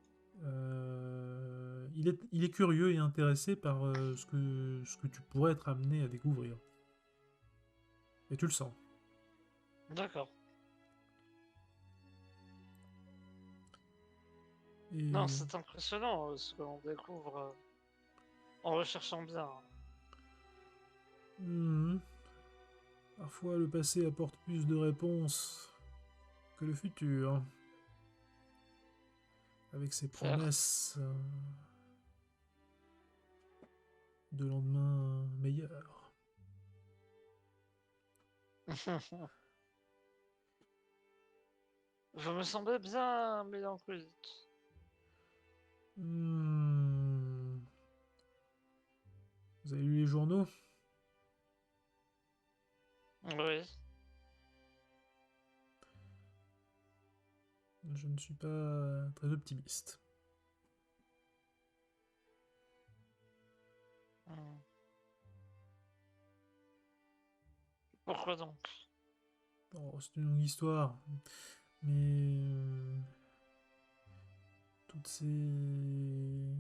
Il est curieux et intéressé par ce que tu pourrais être amené à découvrir. Et tu le sens. D'accord. Non, Et c'est impressionnant ce que l'on découvre. en recherchant bien. Hmm. Parfois, le passé apporte plus de réponses que le futur, avec ses Certes. promesses de lendemain meilleurs. Vous me semblez bien mélancolique. Hmm. Vous avez lu les journaux? Oui. Je ne suis pas très optimiste. Hmm. Pourquoi donc? Oh, c'est une longue histoire, mais toutes ces...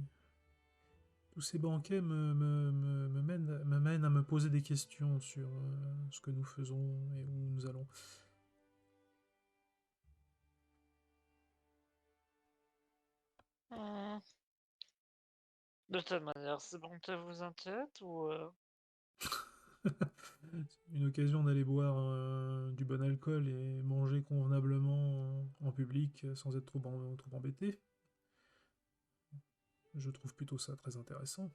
tous ces banquets me mènent à me poser des questions sur ce que nous faisons et où nous allons. Hmm. De telle manière, ces bontés vous inquiètent ou Une occasion d'aller boire du bon alcool et manger convenablement en public sans être trop embêté. Je trouve plutôt ça très intéressant.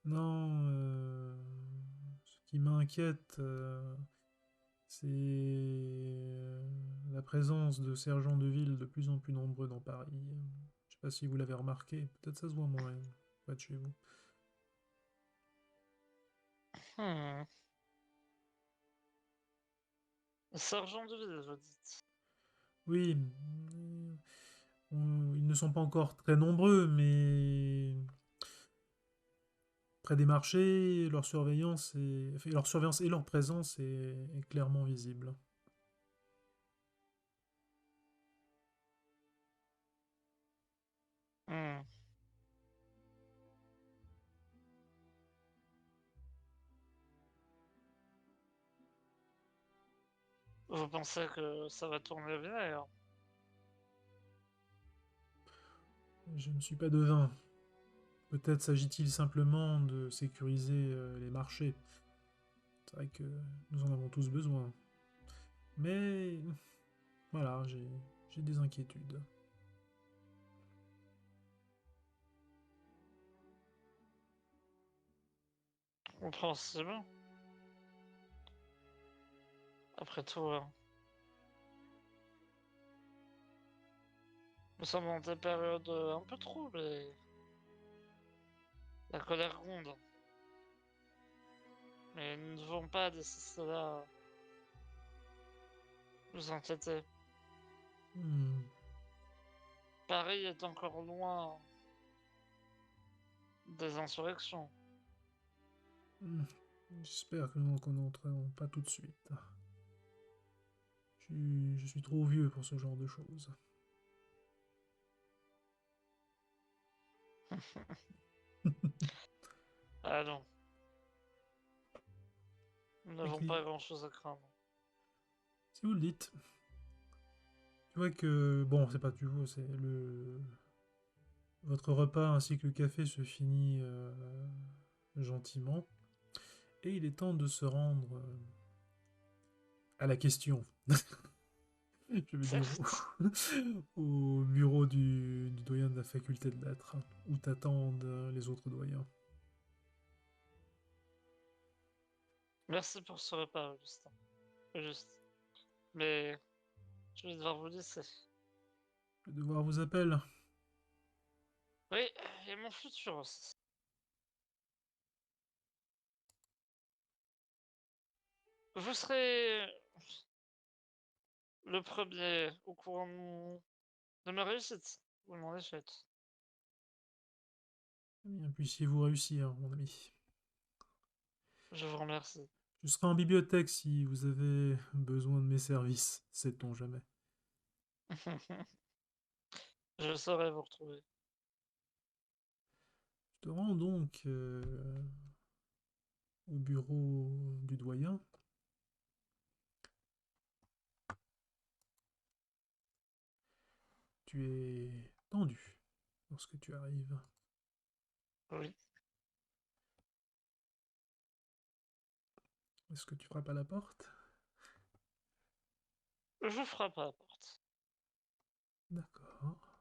Non, ce qui m'inquiète, c'est la présence de sergents de ville de plus en plus nombreux dans Paris. Je sais pas si vous l'avez remarqué, peut-être ça se voit moins près de chez vous. Hmm. Sergent de ville, vous dites. Oui, ils ne sont pas encore très nombreux, mais près des marchés, leur surveillance et leur présence est clairement visible. Hmm. Vous pensez que ça va tourner bien alors? Je ne suis pas devin. Peut-être s'agit-il simplement de sécuriser les marchés. C'est vrai que nous en avons tous besoin. Mais voilà, j'ai des inquiétudes. Compréhensible. Après tout, nous sommes dans des périodes un peu troubles et la colère gronde. Mais nous ne devons pas laisser cela nous inquiéter. Hmm, Paris est encore loin des insurrections. hmm. J'espère que nous n'en connaîtrons pas tout de suite. Je suis trop vieux pour ce genre de choses. Ah non, nous n'avons Ok, pas grand-chose à craindre. si vous le dites. Tu vois que, bon, c'est pas du tout, c'est le... Votre repas ainsi que le café se finit gentiment. Et il est temps de se rendre à la question. Je veux dire Certes. au bureau du doyen de la faculté de lettres, où t'attendent les autres doyens. Merci pour ce repas, Augustin. Juste. Mais je vais devoir vous laisser. Le devoir vous appelle. Oui, et mon futur aussi. Vous serez le premier au courant de ma réussite ou de mon échec. Eh bien, puissiez-vous réussir, mon ami. Je vous remercie. Je serai en bibliothèque si vous avez besoin de mes services, sait-on jamais. Je saurai vous retrouver. Je te rends donc au bureau du doyen. tu es tendu lorsque tu arrives. Oui. Est-ce que tu frappes à la porte? Je frappe à la porte. D'accord.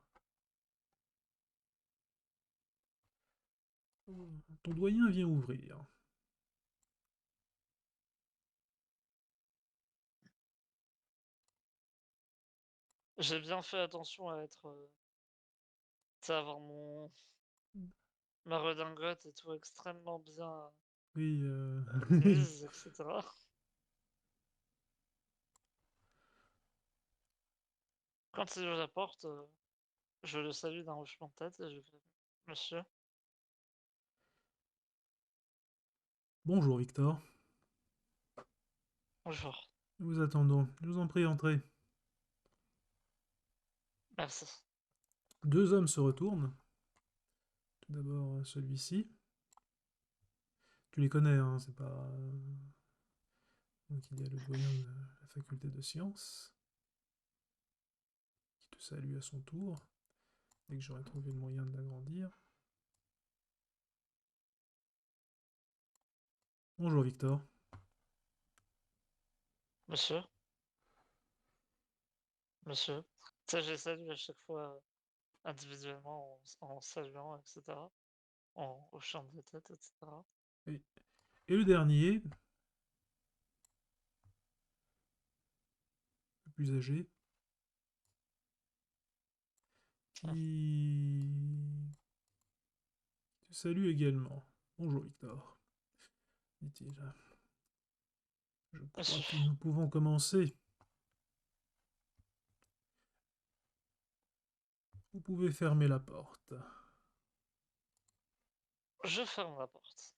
Ton doyen vient ouvrir. J'ai bien fait attention à être, tu sais, avoir ma redingote et tout extrêmement bien Oui, mise, etc. Quand il ouvre la porte, je le salue d'un hochement de tête et je fais: «Monsieur, Bonjour Victor. bonjour, Nous vous attendons. Je vous en prie, entrez. merci». Deux hommes se retournent. Tout d'abord celui-ci. Tu les connais, hein, c'est pas. Donc il y a le doyen de la faculté de sciences qui te salue à son tour, dès que j'aurai trouvé le moyen de l'agrandir. Bonjour Victor. «Monsieur, monsieur». Tu sais, je les salue à chaque fois, individuellement en saluant et cetera, en hochant de la tête et cetera. Et, et le dernier, le plus âgé, Mmh. qui te salue également. Bonjour Victor, dit-il. Je crois «Monsieur, que nous pouvons commencer. Vous pouvez fermer la porte. je ferme la porte».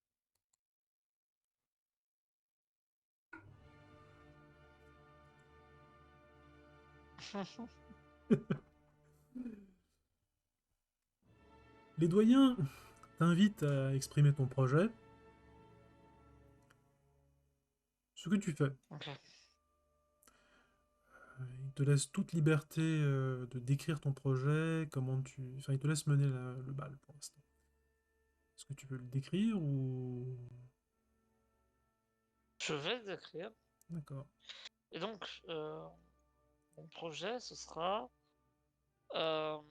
Les doyens t'invitent à exprimer ton projet. Ce que tu fais. OK. Ils te laissent toute liberté de décrire ton projet, comment tu. Enfin, ils te laissent mener le bal pour l'instant. Est-ce que tu veux le décrire ou. Je vais le décrire D'accord. et donc mon projet ce sera, hem,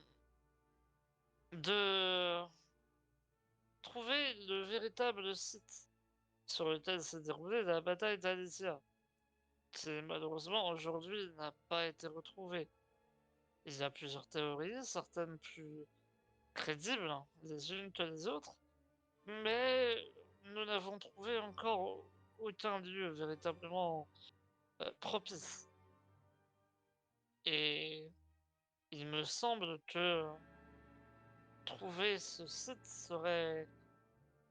de trouver le véritable site sur lequel s'est déroulée la bataille d'Alésia, qui malheureusement aujourd'hui n'a pas été retrouvée. Il y a plusieurs théories, certaines plus crédibles hein, les unes que les autres, mais nous n'avons trouvé encore aucun lieu véritablement, propice et il me semble que trouver ce site serait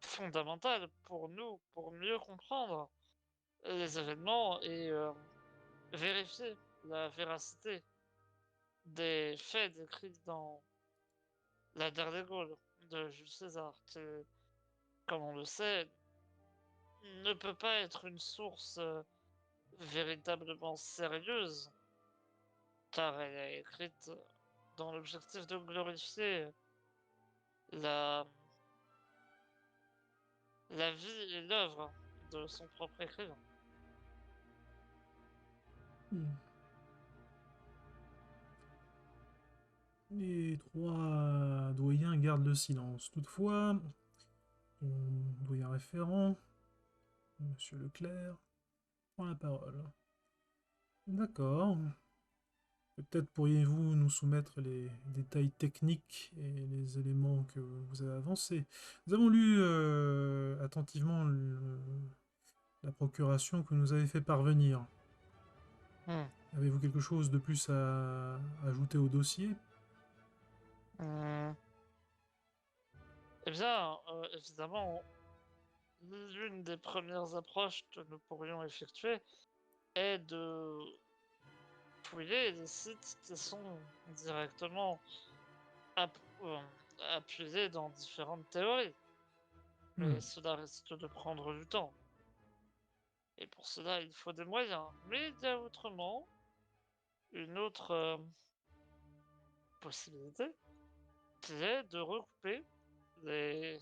fondamental pour nous, pour mieux comprendre les événements et vérifier la véracité des faits décrits dans la guerre des Gaules de Jules César, qui, comme on le sait, ne peut pas être une source véritablement sérieuse, car elle est écrite dans l'objectif de glorifier la, la vie et l'œuvre de son propre écrivain. Hmm. Les trois doyens gardent le silence. Toutefois, ton doyen référent, Monsieur Leclerc, prend la parole. D'accord. Peut-être pourriez-vous nous soumettre les détails techniques et les éléments que vous avez avancés. Nous avons lu attentivement la procuration que vous nous avez fait parvenir. Hmm. Avez-vous quelque chose de plus à ajouter au dossier? Hmm. Eh bien, évidemment, l'une des premières approches que nous pourrions effectuer est de fouiller les sites qui sont directement app- euh, appuyés dans différentes théories. Hmm. Mais cela risque de prendre du temps. Et pour cela, il faut des moyens. Mais il y a autrement une autre possibilité qui est de recouper les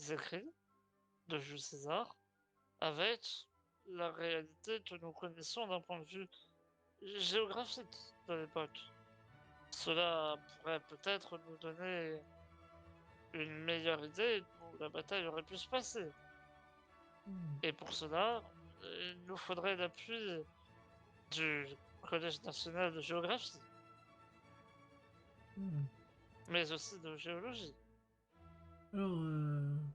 écrits de Jules César avec la réalité que nous connaissons d'un point de vue géographique de l'époque. Cela pourrait peut-être nous donner une meilleure idée où la bataille aurait pu se passer. Hmm. Et pour cela, il nous faudrait l'appui du Collège national de géographie, Hmm. mais aussi de géologie. Alors,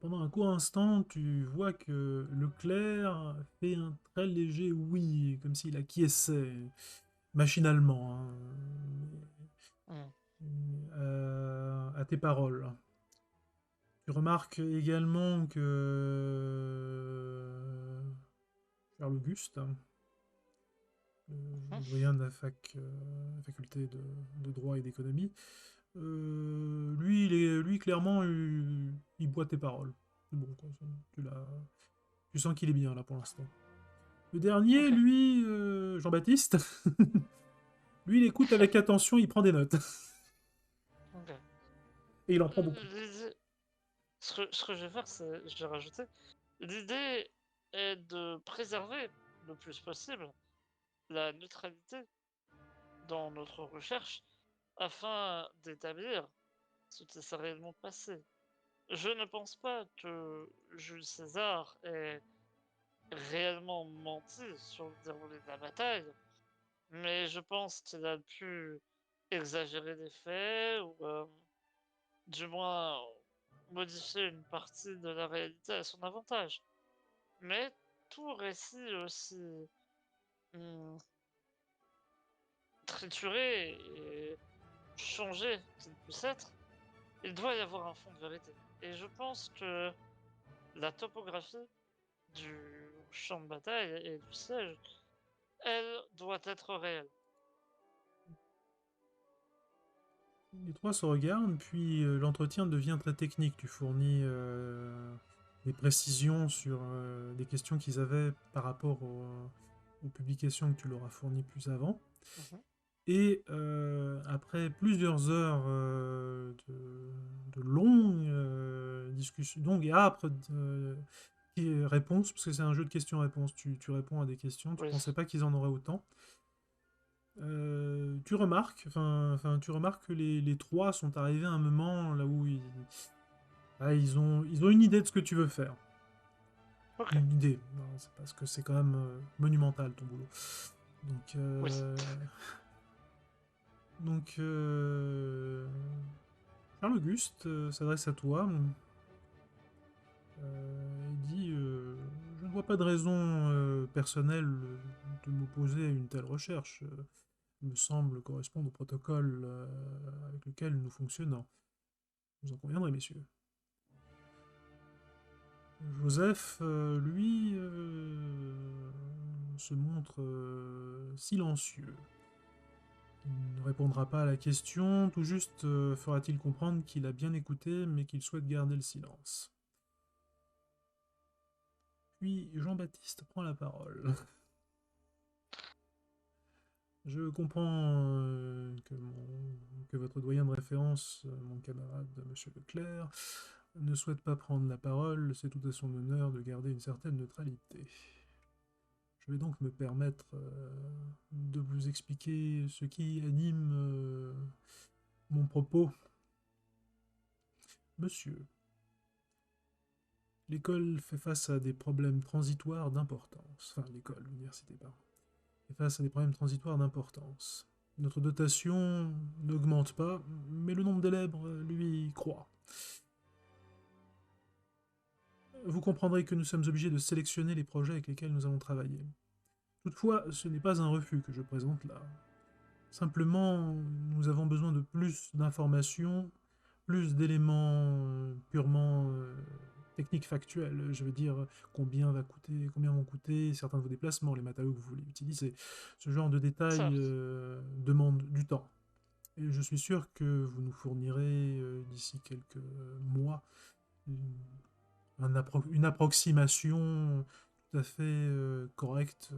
pendant un court instant, tu vois que Leclerc fait un très léger oui, comme s'il acquiesçait machinalement, hein, Hmm. à tes paroles. Tu remarques également que Charles Auguste, le Mhm. doyen de la faculté de droit et d'économie, lui, lui, clairement, il boit tes paroles. C'est bon, quoi, tu sens qu'il est bien là pour l'instant. Le dernier, Ok, lui, Jean-Baptiste, lui, il écoute avec attention, il prend des notes. ok. Et il en prend beaucoup. L'idée, ce que je vais faire, c'est, je vais rajouter, l'idée est de préserver le plus possible la neutralité dans notre recherche afin d'établir ce qui s'est réellement passé. Je ne pense pas que Jules César ait réellement menti sur le déroulé de la bataille, mais je pense qu'il a pu exagérer les faits ou du moins modifier une partie de la réalité à son avantage. Mais tout récit aussi hmm, trituré et changé qu'il puisse être, il doit y avoir un fond de vérité. Et je pense que la topographie du champ de bataille et du siège, elle doit être réelle. Les trois se regardent, puis l'entretien devient très technique. Tu fournis des précisions sur des questions qu'ils avaient par rapport aux publications que tu leur as fournies plus avant. Mhm. Et après plusieurs heures de longues discussions, longues et âpres réponses, parce que c'est un jeu de questions-réponses, tu réponds à des questions, tu Oui. pensais pas qu'ils en auraient autant. Tu remarques, tu remarques que les trois sont arrivés à un moment là où ils ont une idée de ce que tu veux faire. Ok. Une idée, non, c'est parce que c'est quand même monumental ton boulot. Donc, Oui. donc Charles Auguste s'adresse à toi. Il dit je ne vois pas de raison personnelle de m'opposer à une telle recherche. Il me semble correspondre au protocole avec lequel nous fonctionnons. Vous en conviendrez, messieurs. Joseph, lui, se montre silencieux. Il ne répondra pas à la question, tout juste fera-t-il comprendre qu'il a bien écouté, mais qu'il souhaite garder le silence. Puis Jean-Baptiste prend la parole. Je comprends que votre doyen de référence, mon camarade Monsieur Leclerc, ne souhaite pas prendre la parole, c'est tout à son honneur de garder une certaine neutralité. Je vais donc me permettre de vous expliquer ce qui anime mon propos. Monsieur, l'école fait face à des problèmes transitoires d'importance. Enfin, l'école, l'université, pardon. Fait face à des problèmes transitoires d'importance. Notre dotation n'augmente pas, mais le nombre d'élèves, lui, croît. Vous comprendrez que nous sommes obligés de sélectionner les projets avec lesquels nous allons travailler. Toutefois, ce n'est pas un refus que je présente là. Simplement, nous avons besoin de plus d'informations, plus d'éléments purement techniques factuels. Je veux dire, combien vont coûter certains de vos déplacements, les matériaux que vous voulez utiliser. Ce genre de détails Certes. demande du temps. Et je suis sûr que vous nous fournirez d'ici quelques mois une approximation tout à fait correcte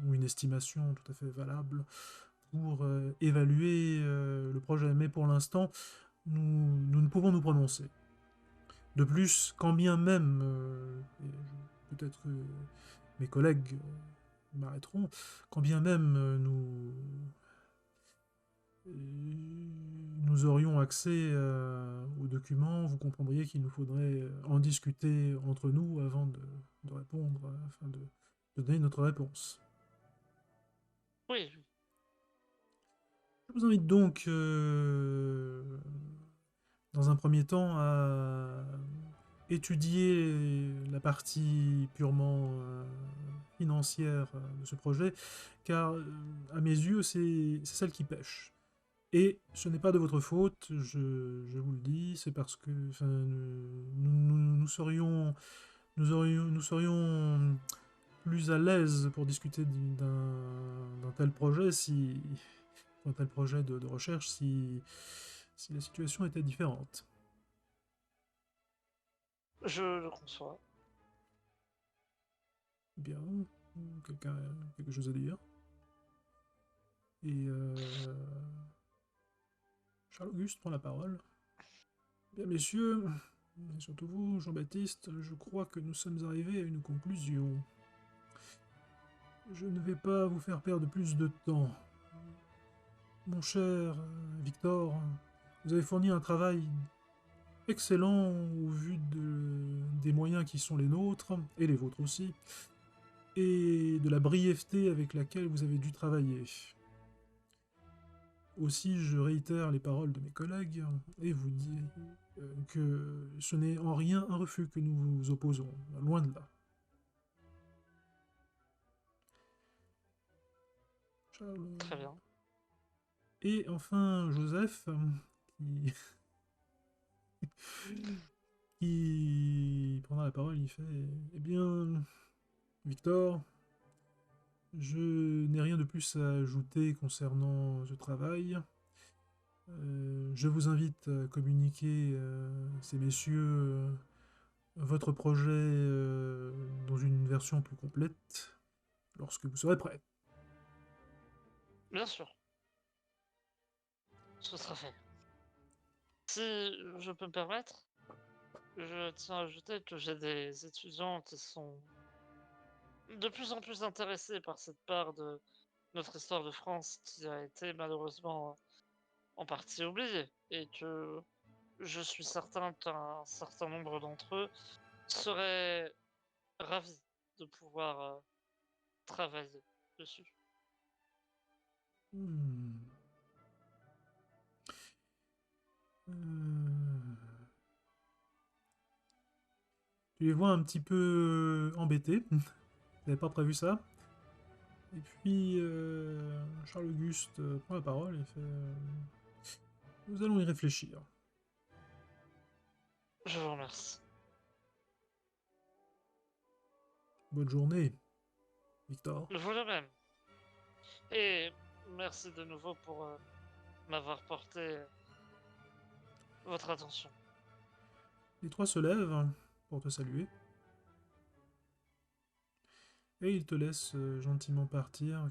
ou une estimation tout à fait valable pour évaluer le projet. Mais pour l'instant, nous ne pouvons nous prononcer. De plus, quand bien même, peut-être que mes collègues m'arrêteront, quand bien même nous aurions accès aux documents, vous comprendriez qu'il nous faudrait en discuter entre nous avant de répondre, afin de donner notre réponse. Oui, Je vous invite donc, dans un premier temps, à étudier la partie purement financière de ce projet, car à mes yeux, c'est celle qui pêche. Et ce n'est pas de votre faute, je vous le dis, c'est parce que nous nous serions plus à l'aise pour discuter d'un tel projet si d'un tel projet de recherche si la situation était différente. je le conçois. Bien, quelqu'un a quelque chose à dire. Et Charles-Auguste prend la parole. Bien, messieurs, et surtout vous, Jean-Baptiste, je crois que nous sommes arrivés à une conclusion. Je ne vais pas vous faire perdre plus de temps. Mon cher Victor, vous avez fourni un travail excellent au vu des moyens qui sont les nôtres, et les vôtres aussi, et de la brièveté avec laquelle vous avez dû travailler. Aussi, je réitère les paroles de mes collègues et vous dis que ce n'est en rien un refus que nous vous opposons, loin de là. Charles... Très bien. Et enfin, Joseph, qui... qui prendra la parole, il fait eh bien, Victor, je n'ai rien de plus à ajouter concernant ce travail. Je vous invite à communiquer, ces messieurs, votre projet dans une version plus complète lorsque vous serez prêt. Bien sûr, ce sera fait. Si je peux me permettre, je tiens à ajouter que j'ai des étudiants qui sont de plus en plus intéressés par cette part de notre histoire de France qui a été malheureusement en partie oubliée et que je suis certain qu'un certain nombre d'entre eux seraient ravis de pouvoir travailler dessus. Hmm. Euh, Tu les vois un petit peu embêtés. J'avais pas prévu ça. Et puis, Charles-Auguste prend la parole et fait nous allons y réfléchir. Je vous remercie. Bonne journée, Victor. Vous de même. Et merci de nouveau pour m'avoir porté votre attention. Les trois se lèvent pour te saluer. Et ils te laissent gentiment partir,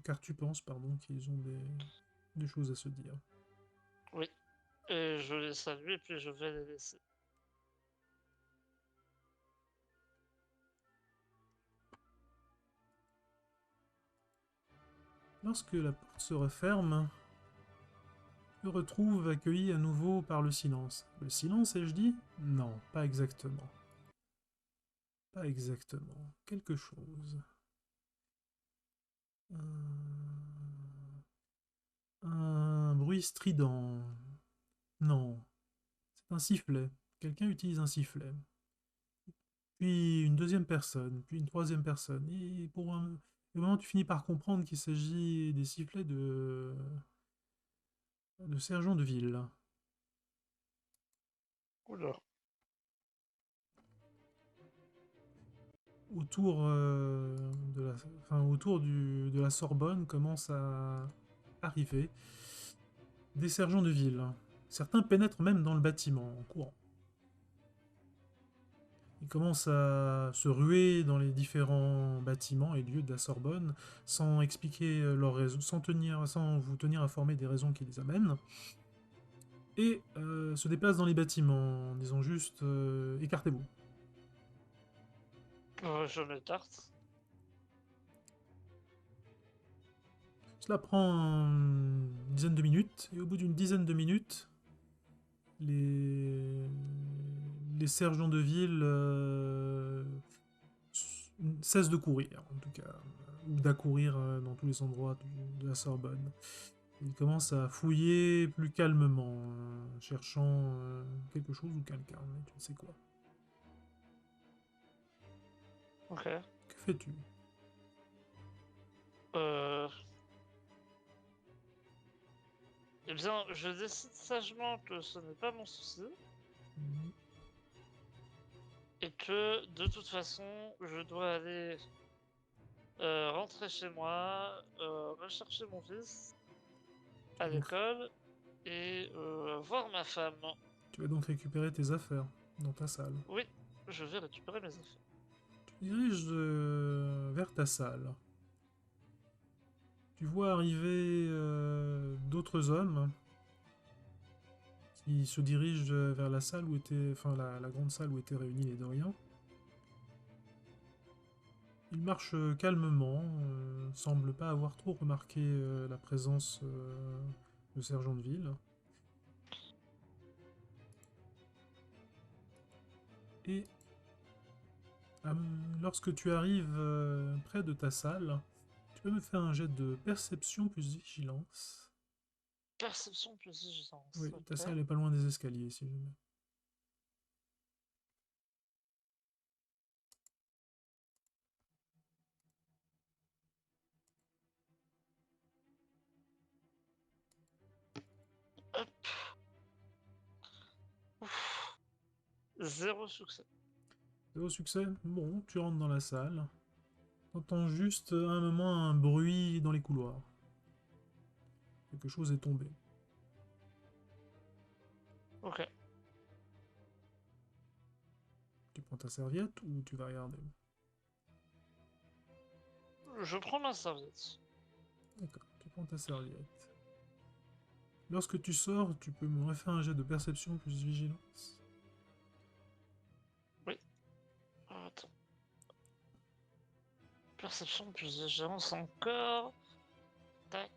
car tu penses, pardon, qu'ils ont des choses à se dire. Oui. Et je les salue et puis je vais les laisser. Lorsque la porte se referme, tu te retrouves accueilli à nouveau par le silence. Le silence, ai-je dit? Non, pas exactement. Pas exactement. Quelque chose. Un bruit strident. Non, c'est un sifflet. Quelqu'un utilise un sifflet. Puis une deuxième personne, puis une troisième personne. Et au moment, tu finis par comprendre qu'il s'agit des sifflets de sergent de ville. Oula. Autour, de la Sorbonne commencent à arriver des sergents de ville. Certains pénètrent même dans le bâtiment en courant. Il commence à se ruer dans les différents bâtiments et lieux de la Sorbonne sans expliquer leurs raisons, sans vous tenir informé des raisons qui les amènent, et se déplace dans les bâtiments en disant juste écartez-vous. Je m'écarte. Cela prend une dizaine de minutes, et au bout d'une dizaine de minutes, les, les sergents de ville cessent de courir, en tout cas, ou d'accourir dans tous les endroits de la Sorbonne. Ils commencent à fouiller plus calmement, cherchant quelque chose ou quelqu'un, mais tu ne sais quoi. Ok. Que fais-tu? Euh... Eh bien, je décide sagement que ce n'est pas mon souci et que de toute façon, je dois aller rentrer chez moi, rechercher mon fils Tu à vas donc, l'école et voir ma femme. tu vas donc récupérer tes affaires dans ta salle. Oui, je vais récupérer mes affaires. Tu te diriges vers ta salle. Tu vois arriver d'autres hommes qui se dirigent vers la salle où était, enfin la grande salle où étaient réunis les Dorians. Ils marchent calmement, semblent pas avoir trop remarqué la présence de sergent de ville. Et lorsque tu arrives près de ta salle, tu peux me faire un jet de perception plus vigilance. Perception plus vigilance, Oui, ta ok. salle est pas loin des escaliers, si jamais. Hop. Ouf. Zéro succès. Zéro succès. Bon, tu rentres dans la salle. T'entends juste à un moment un bruit dans les couloirs. Quelque chose est tombé. Ok. Tu prends ta serviette ou tu vas regarder? Je prends ma serviette. D'accord, tu prends ta serviette. Lorsque tu sors, tu peux me refaire un jet de perception plus vigilance. Oui. Attends. Perception plus vigilance encore. Tac.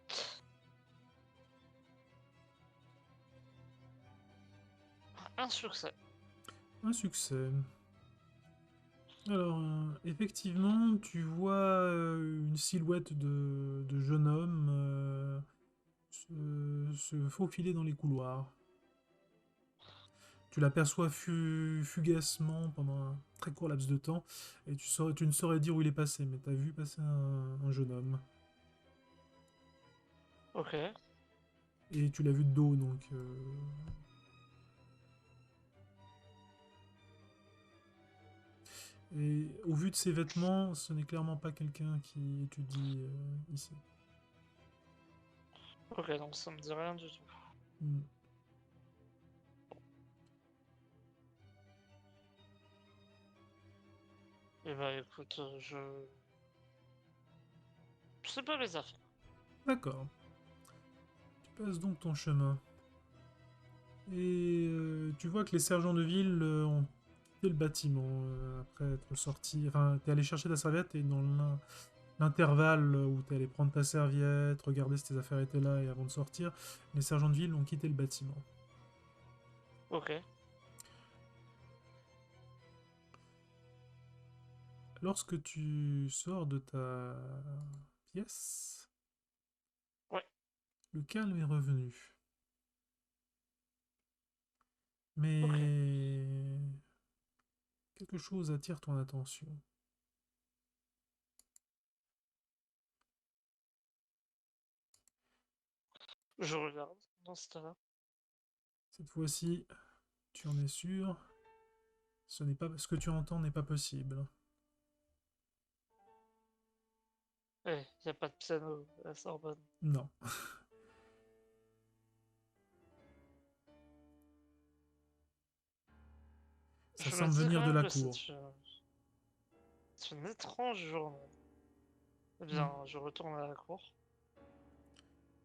Un succès. Un succès. Alors, effectivement, tu vois une silhouette de jeune homme se faufiler dans les couloirs. Tu l'aperçois fugacement pendant un très court laps de temps, et tu ne saurais dire où il est passé, mais tu as vu passer un jeune homme. Ok. Et tu l'as vu de dos, donc... Et au vu de ses vêtements, ce n'est clairement pas quelqu'un qui étudie ici. Ok, donc ça me dit rien du tout. Hmm. Eh bah écoute, je sais pas mes affaires. D'accord. Tu passes donc ton chemin. Et tu vois que les sergents de ville ont quitté le bâtiment après être sortis. Enfin, t'es allé chercher ta serviette et dans l'intervalle où t'es allé prendre ta serviette, regarder si tes affaires étaient là et avant de sortir, les sergents de ville ont quitté le bâtiment. Ok. Lorsque tu sors de ta pièce, Ouais. le calme est revenu. Ok. Mais quelque chose attire ton attention. Je regarde dans ce cas-là. Cette fois-ci, tu en es sûr, ce que tu entends n'est pas possible. Eh, y a pas de piano à la Sorbonne. Non. Ça Je me semble dis venir quand de même la que cour. c'est une étrange journée. Eh Hmm. bien, je retourne à la cour.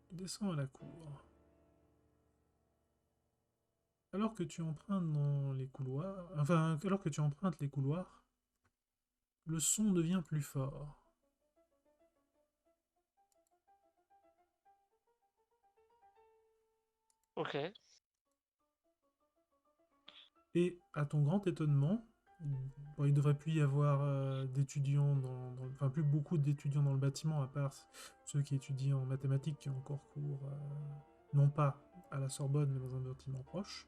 Tu descends à la cour. Alors que tu empruntes dans les couloirs, enfin, alors que tu empruntes les couloirs, le son devient plus fort. Ok. Et à ton grand étonnement, bon, il ne devrait plus y avoir d'étudiants enfin plus beaucoup d'étudiants dans le bâtiment, à part ceux qui étudient en mathématiques qui ont encore cours, non pas à la Sorbonne, mais dans un bâtiment proche.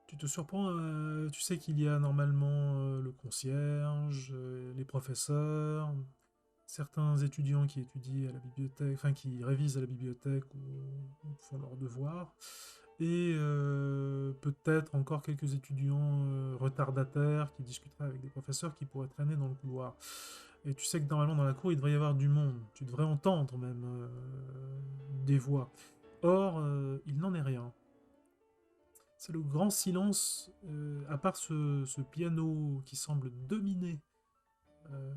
Tu te surprends, tu sais qu'il y a normalement le concierge, les professeurs, certains étudiants qui étudient à la bibliothèque, enfin qui révisent à la bibliothèque ou font leurs devoirs, et peut-être encore quelques étudiants retardataires qui discuteraient avec des professeurs qui pourraient traîner dans le couloir. Et tu sais que normalement dans la cour il devrait y avoir du monde, tu devrais entendre même des voix. Or, il n'en est rien. C'est le grand silence, à part ce piano qui semble dominer euh,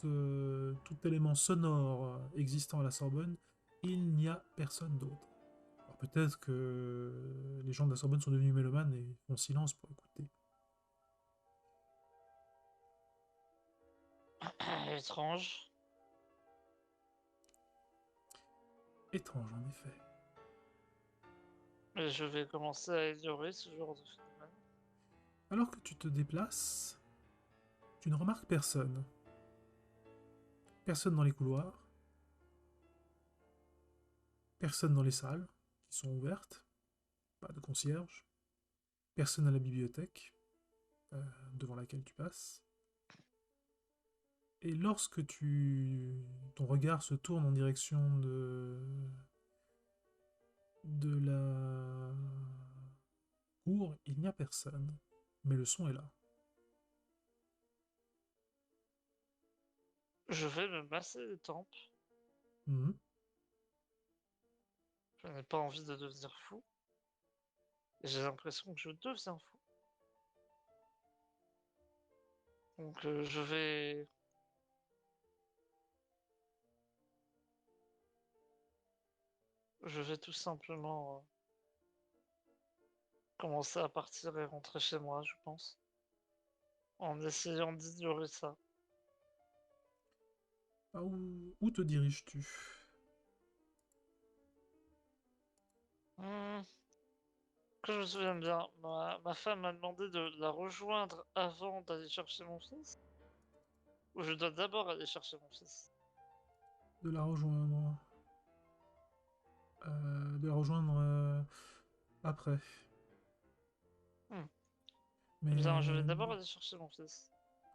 le, tout élément sonore existant à la Sorbonne, il n'y a personne d'autre. Alors peut-être que les gens de la Sorbonne sont devenus mélomanes et font silence pour écouter. Étrange. Étrange en effet. Et je vais commencer à ignorer ce genre de phénomène. Alors que tu te déplaces, tu ne remarques personne. Personne dans les couloirs, personne dans les salles qui sont ouvertes, pas de concierge, personne à la bibliothèque devant laquelle tu passes. Et lorsque ton regard se tourne en direction de la cour, il n'y a personne. Mais le son est là. Je vais me masser les tempes. Mhm. Je n'ai pas envie de devenir fou. Et j'ai l'impression que je deviens fou. Donc je vais tout simplement commencer à partir et rentrer chez moi, je pense. En essayant d'ignorer ça. Ah, où te diriges-tu? Hmm, que je me souviens bien, ma femme m'a demandé de la rejoindre avant d'aller chercher mon fils. Ou je dois d'abord aller chercher mon fils. De la rejoindre. De la rejoindre après. Hmm. Eh bien, je vais Mais. d'abord aller chercher mon fils.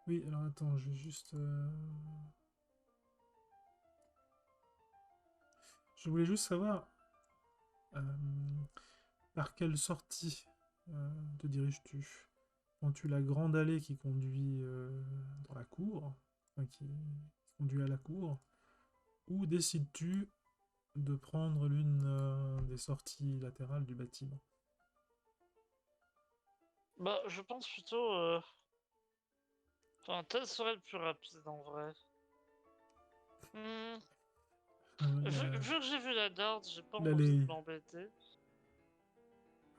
Oui, alors attends, je vais juste. Je voulais juste savoir euh, par quelle sortie te diriges-tu? Prends-tu la grande allée qui conduit dans la cour, enfin, qui conduit à la cour, ou décides-tu de prendre l'une des sorties latérales du bâtiment? Bah, je pense plutôt. Enfin, tel serait le plus rapide en vrai. Hmm, vu que j'ai vu la garde, j'ai pas envie de L'allée. m'embêter.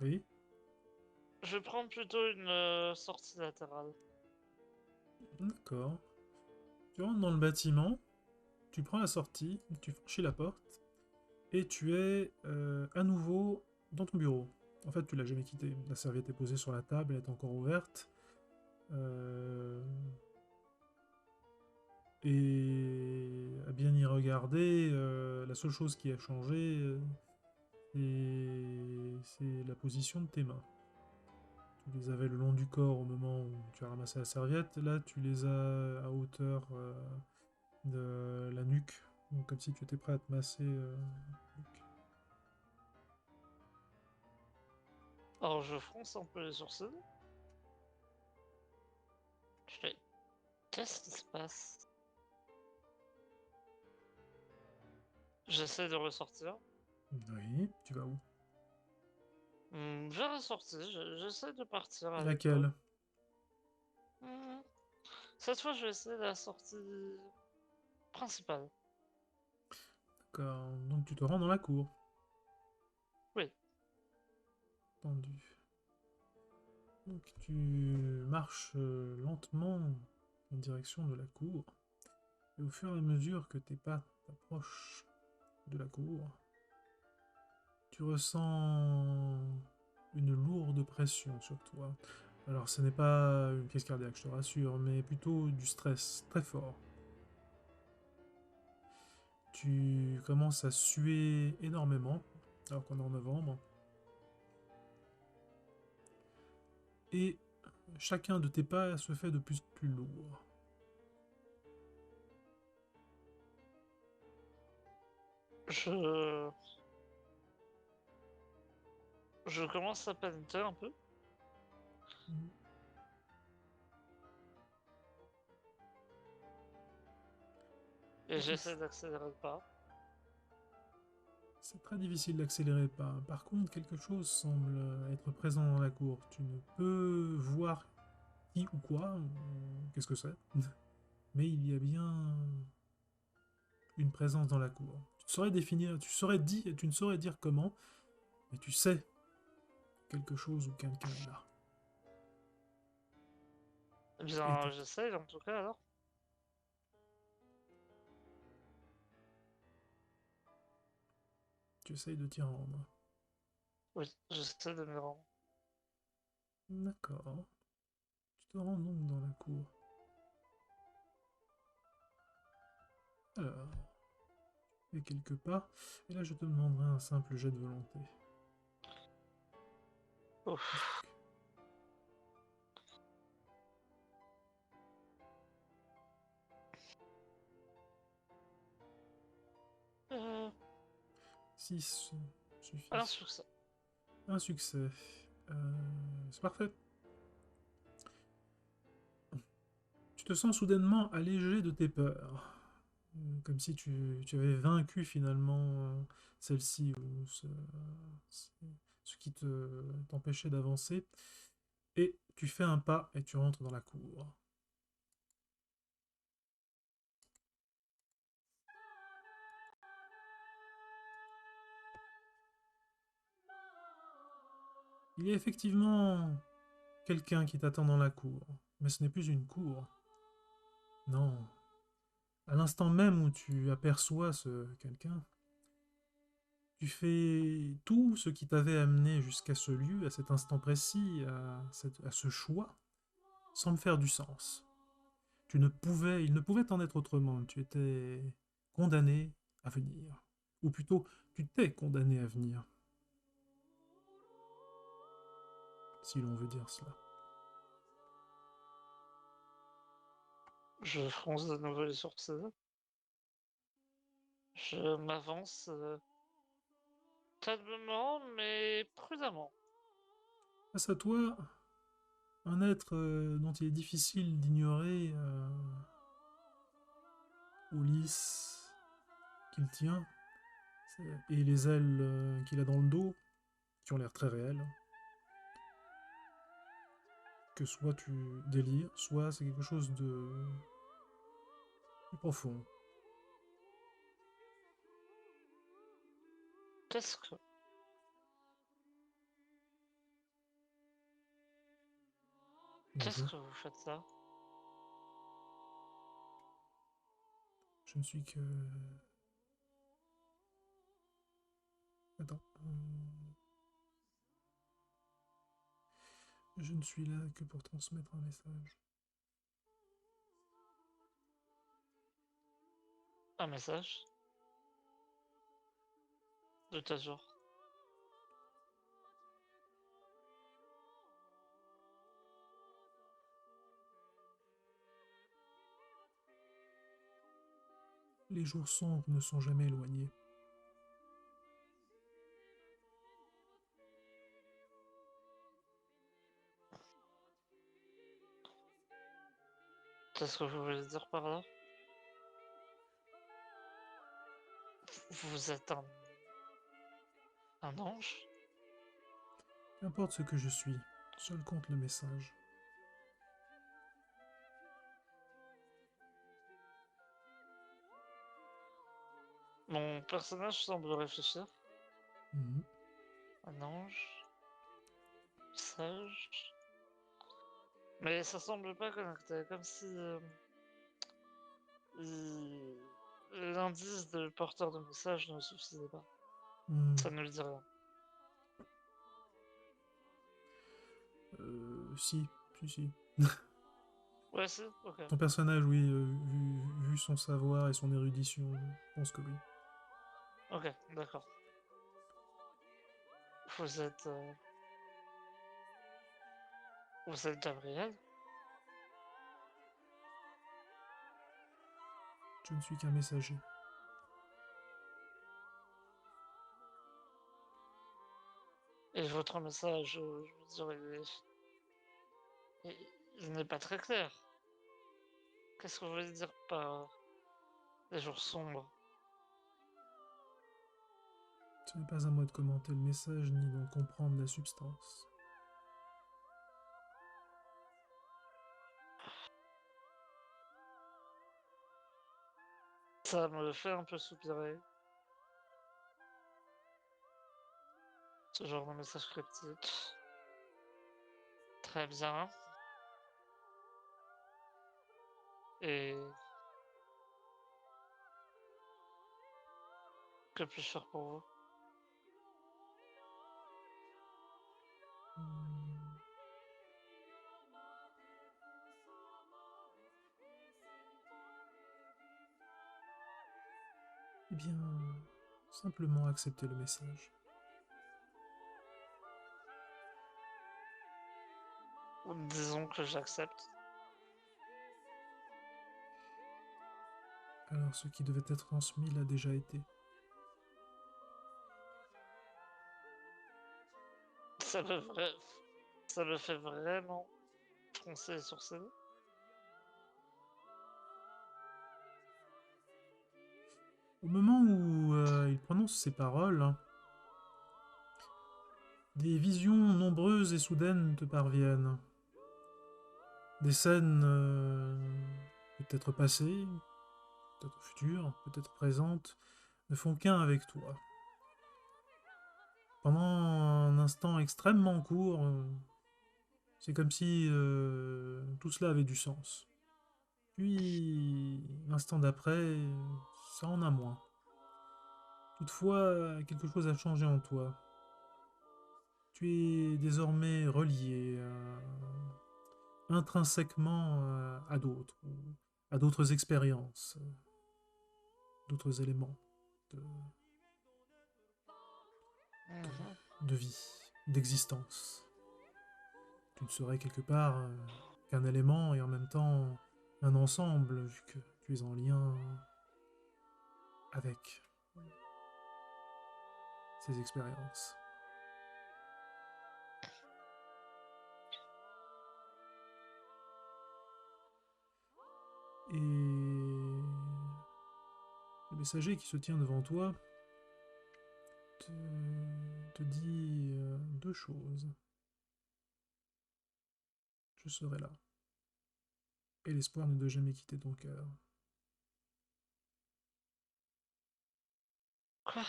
Oui, Je vais prendre plutôt une sortie latérale. d'accord. Tu rentres dans le bâtiment, tu prends la sortie, tu franchis la porte, et tu es à nouveau dans ton bureau. En fait, tu l'as jamais quitté. La serviette est posée sur la table, elle est encore ouverte. Euh, Et à bien y regarder, la seule chose qui a changé, c'est la position de tes mains. Tu les avais le long du corps au moment où tu as ramassé la serviette. Là, tu les as à hauteur de la nuque, donc comme si tu étais prêt à te masser. La nuque. Alors, je fronce un peu les sourcils. Je fais, qu'est-ce qui se passe? J'essaie de ressortir. Oui, tu vas où? Vers la sortie, j'essaie de partir Et avec eux. laquelle? Hmm, Cette fois, je vais essayer la sortie principale. D'accord. Donc tu te rends dans la cour. Oui. Tendu. Donc tu marches lentement en direction de la cour. Et au fur et à mesure que tes pas t'approchent de la cour, tu ressens une lourde pression sur toi. Alors ce n'est pas une crise cardiaque, je te rassure, mais plutôt du stress très fort. Tu commences à suer énormément, alors qu'on est en novembre, et chacun de tes pas se fait de plus en plus lourd. Je, je commence à paniquer un peu et j'essaie d'accélérer le pas. C'est très difficile d'accélérer pas. Par contre, quelque chose semble être présent dans la cour. Tu ne peux voir qui ou quoi, qu'est-ce que c'est, mais il y a bien une présence dans la cour. Tu saurais définir, tu ne saurais dire comment, mais tu sais quelque chose ou quelqu'un est là. Eh Et bien, j'essaie en tout cas alors. tu essayes de t'y rendre. Oui, j'essaie de me rendre. D'accord. Tu te rends donc dans la cour. Alors, tu fais quelques pas, et là je te demanderai un simple jet de volonté. Ouf. Euh, 6 un suffit. succès. Un succès. C'est parfait. Tu te sens soudainement allégé de tes peurs. Comme si tu avais vaincu finalement celle-ci ou ce qui t'empêchait d'avancer. Et tu fais un pas et tu rentres dans la cour. Il y a effectivement quelqu'un qui t'attend dans la cour. Mais ce n'est plus une cour. Non. À l'instant même où tu aperçois ce quelqu'un, tu fais tout ce qui t'avait amené jusqu'à ce lieu, à cet instant précis, à ce choix, sans me faire du sens. Il ne pouvait en être autrement. Tu étais condamné à venir. Ou plutôt, tu t'es condamné à venir, si l'on veut dire cela. Je fronce de nouveau les sourcils. Je m'avance calmement mais prudemment. Face à toi, un être dont il est difficile d'ignorer aux lys qu'il tient, et les ailes qu'il a dans le dos, qui ont l'air très réelles, que soit tu délires, soit c'est quelque chose de plus profond. Qu'est-ce que... Qu'est-ce Bonjour, que vous faites là? je ne suis que... Attends. Je ne suis là que pour transmettre un message. Un message? De ta jour. Les jours sombres ne sont jamais éloignés. Qu'est-ce que vous voulez dire par là? Vous êtes un ange? Qu'importe ce que je suis, seul compte le message. Mon personnage semble réfléchir. Mhm. Un ange, sage. Mais ça semble pas connecté, comme si l'indice de porteur de message ne suffisait pas. Hmm. Ça ne lui dit rien. Si, si. Ouais, si, ok. Ton personnage, oui, vu son savoir et son érudition, je pense que oui. Ok, d'accord. Vous êtes. Vous êtes Gabriel? Je ne suis qu'un messager. Et votre message, je veux dire, il n'est pas très clair. Qu'est-ce que vous voulez dire par les jours sombres? Ce n'est pas à moi de commenter le message ni d'en comprendre la substance. Ça me fait un peu soupirer. Ce genre de message cryptique. Très bien. Et que puis-je faire pour vous? Hmm. Eh bien, simplement accepter le message. Disons que j'accepte. Alors ce qui devait être transmis l'a déjà été. Ça me, vra- Ça me fait vraiment froncer les sourcils. Au moment où il prononce ces paroles, hein, des visions nombreuses et soudaines te parviennent. Des scènes peut-être passées, peut-être futures, peut-être présentes, ne font qu'un avec toi. Pendant un instant extrêmement court, c'est comme si tout cela avait du sens. Puis, l'instant d'après, ça en a moins. Toutefois, quelque chose a changé en toi. Tu es désormais relié intrinsèquement à d'autres, à d'autres expériences, d'autres éléments de, Mhm. de vie, d'existence. Tu ne serais quelque part qu'un élément et en même temps un ensemble, vu que tu es en lien avec ces expériences. Et le messager qui se tient devant toi te, te dit deux choses. Je serai là. Et l'espoir ne doit jamais quitter ton cœur. Quoi?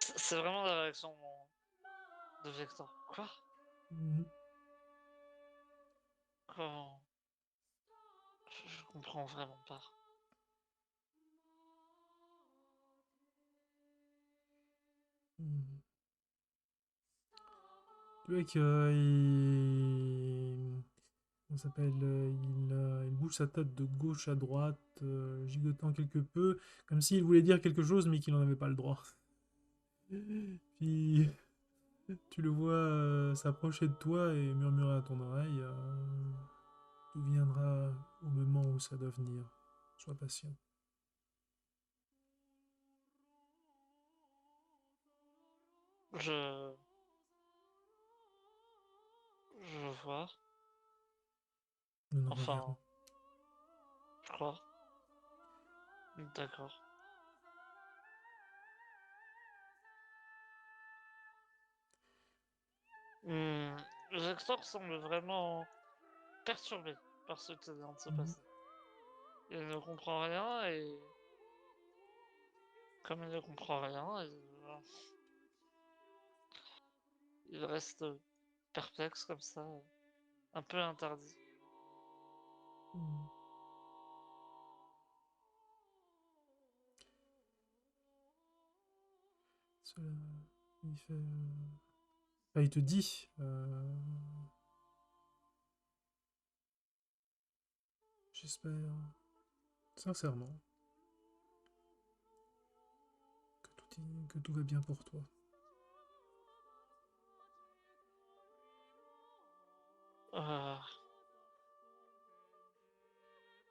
C'est vraiment la réaction de Vector. Quoi? Mhm. Comment? Je comprends vraiment pas. Mhm. Tu vois qu'il on s'appelle, il bouge sa tête de gauche à droite, gigotant quelque peu, comme s'il voulait dire quelque chose mais qu'il n'en avait pas le droit. Puis tu le vois s'approcher de toi et murmurer à ton oreille tout viendra au moment où ça doit venir. Sois patient. Je... Je vois. Nous nous reverrons. Enfin, je crois. D'accord. Hmm, Victor semble vraiment perturbé par ce qui vient de se Mhm. passer. Il ne comprend rien et comme il ne comprend rien, il reste perplexe comme ça, un peu interdit. Mhm. Cela, il fait. Enfin, il te dit. J'espère sincèrement que tout va bien pour toi. Euh,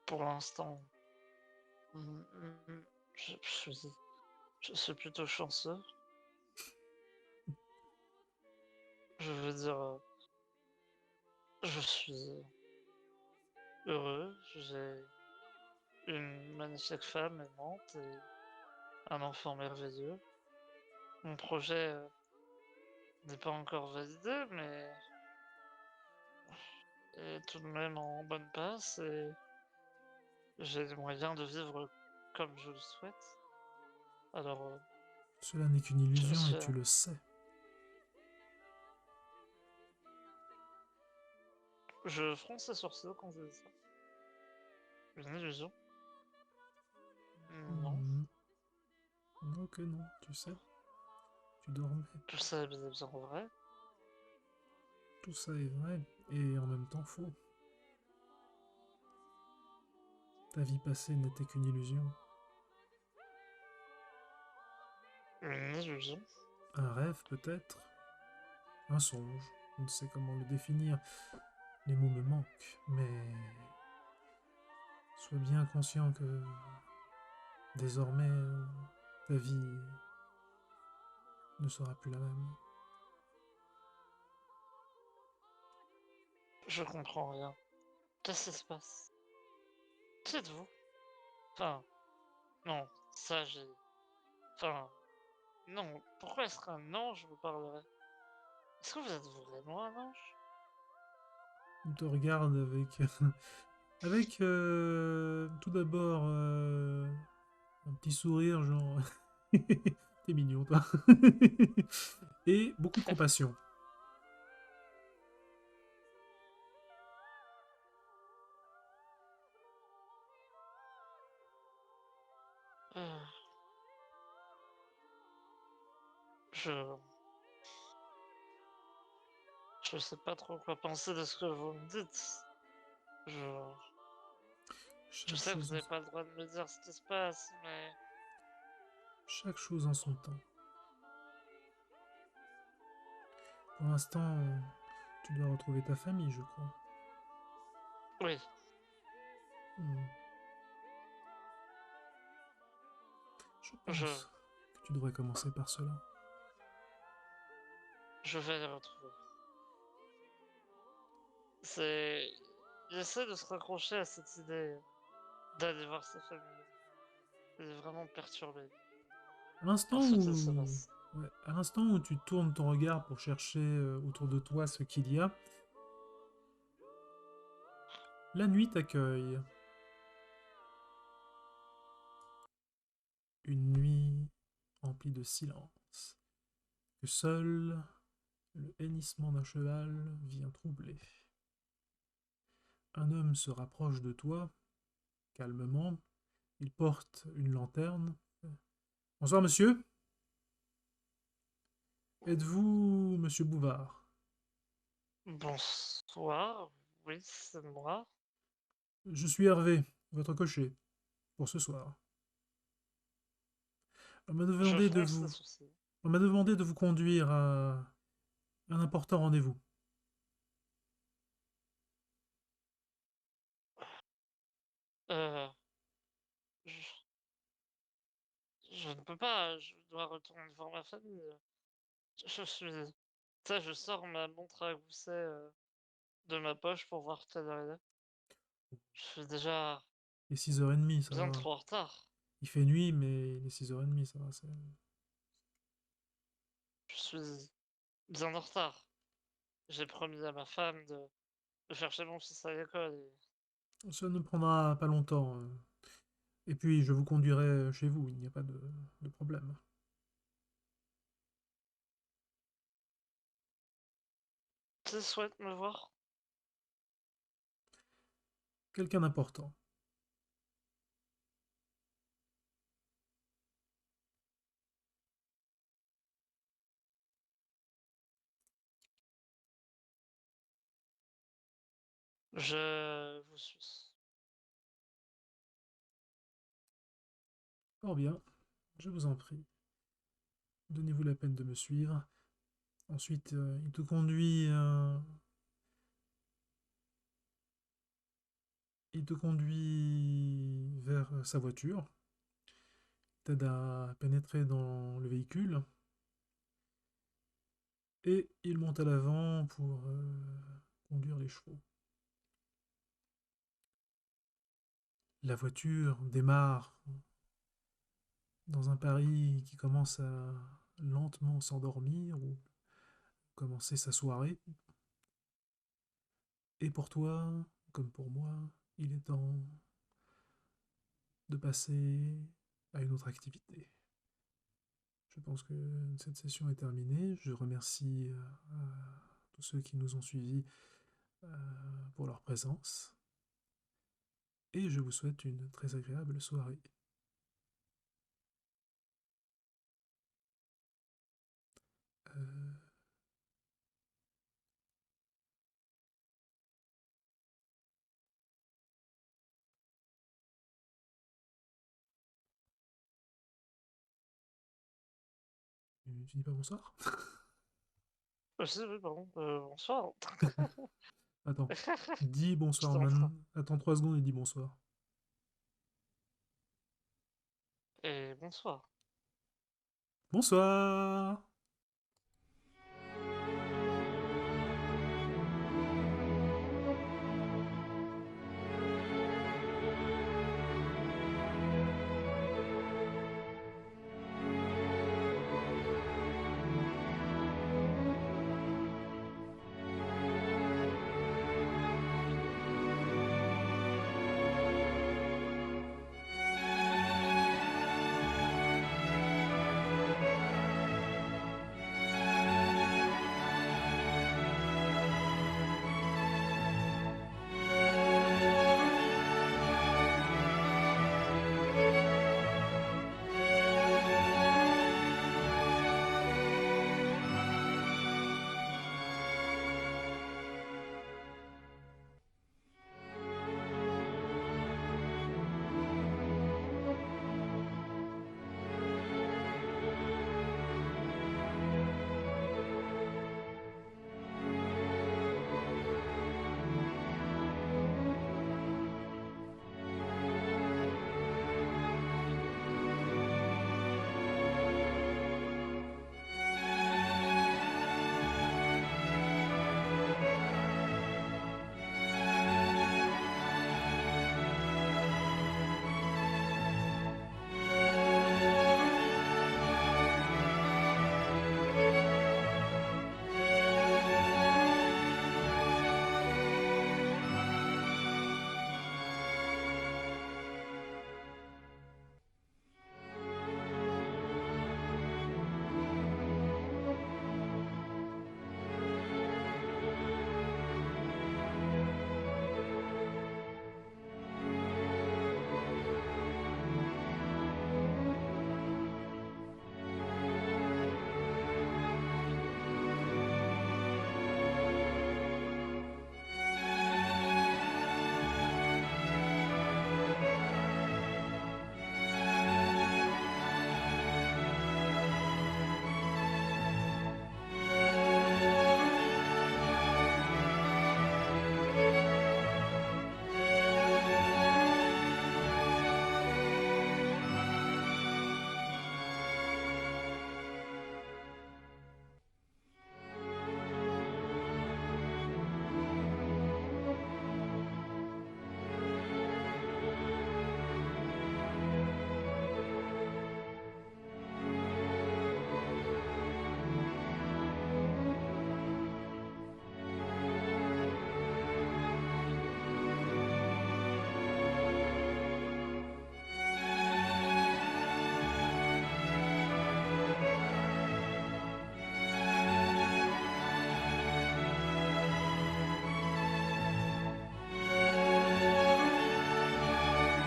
pour l'instant, mm, mm, je, je suis, je suis plutôt chanceux. Je veux dire, je suis heureux. J'ai une magnifique femme aimante et un enfant merveilleux. Mon projet n'est pas encore validé, mais est tout de même en bonne passe et j'ai les moyens de vivre comme je le souhaite. Alors, Cela n'est qu'une je illusion et suis... tu le sais. Je fronce les sourcils quand je dis ça. Une illusion? Non. Mhm. Non que non, tu sais. Tu dormais. Tout ça est bien vrai. Tout ça est vrai et en même temps faux. Ta vie passée n'était qu'une illusion. Une illusion? Un rêve peut-être. Un songe. Je ne sais comment le définir. Les mots me manquent. Mais sois bien conscient que désormais ta vie ne sera plus la même. Je comprends rien. Qu'est-ce qui se passe? Qui êtes-vous? Enfin, non, ça j'ai... Enfin, non, pourquoi est-ce qu'un ange me parlerait? Est-ce que vous êtes vraiment un ange? Il te regarde avec avec tout d'abord un petit sourire genre t'es mignon toi et beaucoup de compassion. Euh, je... Je sais pas trop quoi penser de ce que vous me dites. Je... Je Chaque sais que vous chose, n'avez pas le droit de me dire ce qui se passe, mais... chaque chose en son temps. Pour l'instant, tu dois retrouver ta famille, je crois. Oui, Hmm. Je je... pense que tu devrais commencer par cela. Je vais les retrouver. C'est... Il essaie de se raccrocher à cette idée d'aller voir sa famille. Il est vraiment perturbé À l'instant par ce qui se où, passe. ouais, à l'instant où tu tournes ton regard pour chercher autour de toi ce qu'il y a, la nuit t'accueille. Une nuit remplie de silence, que seul le hennissement d'un cheval vient troubler. Un homme se rapproche de toi, calmement. Il porte une lanterne. Bonsoir, monsieur. Êtes-vous monsieur Bouvard? Bonsoir, oui, c'est moi. Je suis Hervé, votre cocher, pour ce soir. On m'a Je demandé de fronce les vous, sourcils. on m'a demandé de vous conduire à un important rendez-vous. Euh, je, je ne peux pas, je dois retourner voir ma famille. Je suis... Ça, je sors ma montre à gousset de ma poche pour voir quelle heure il est. Je suis déjà Il est 6h30, ça bien va. trop en retard. Il fait nuit, mais il est 6h30, ça va. Je suis bien en retard. j'ai promis à ma femme de chercher mon fils à l'école. Ça ne prendra pas longtemps. Et puis, je vous conduirai chez vous, il n'y a pas de problème. Qui souhaite me voir? Quelqu'un d'important. Je vous suis. Fort bien, je vous en prie. Donnez-vous la peine de me suivre. Ensuite, il te conduit vers sa voiture, t'aide à pénétrer dans le véhicule, et il monte à l'avant pour conduire les chevaux. La voiture démarre dans un Paris qui commence à lentement s'endormir ou commencer sa soirée. Et pour toi, comme pour moi, il est temps de passer à une autre activité. Je pense que cette session est terminée. Je remercie tous ceux qui nous ont suivis euh, pour leur présence. Et je vous souhaite une très agréable soirée. Euh, tu dis pas bonsoir? Si, oui, pardon. Bonsoir. Attends. Dis bonsoir J'étais en maintenant. train. Attends 3 secondes et dis bonsoir. Et bonsoir. Bonsoir!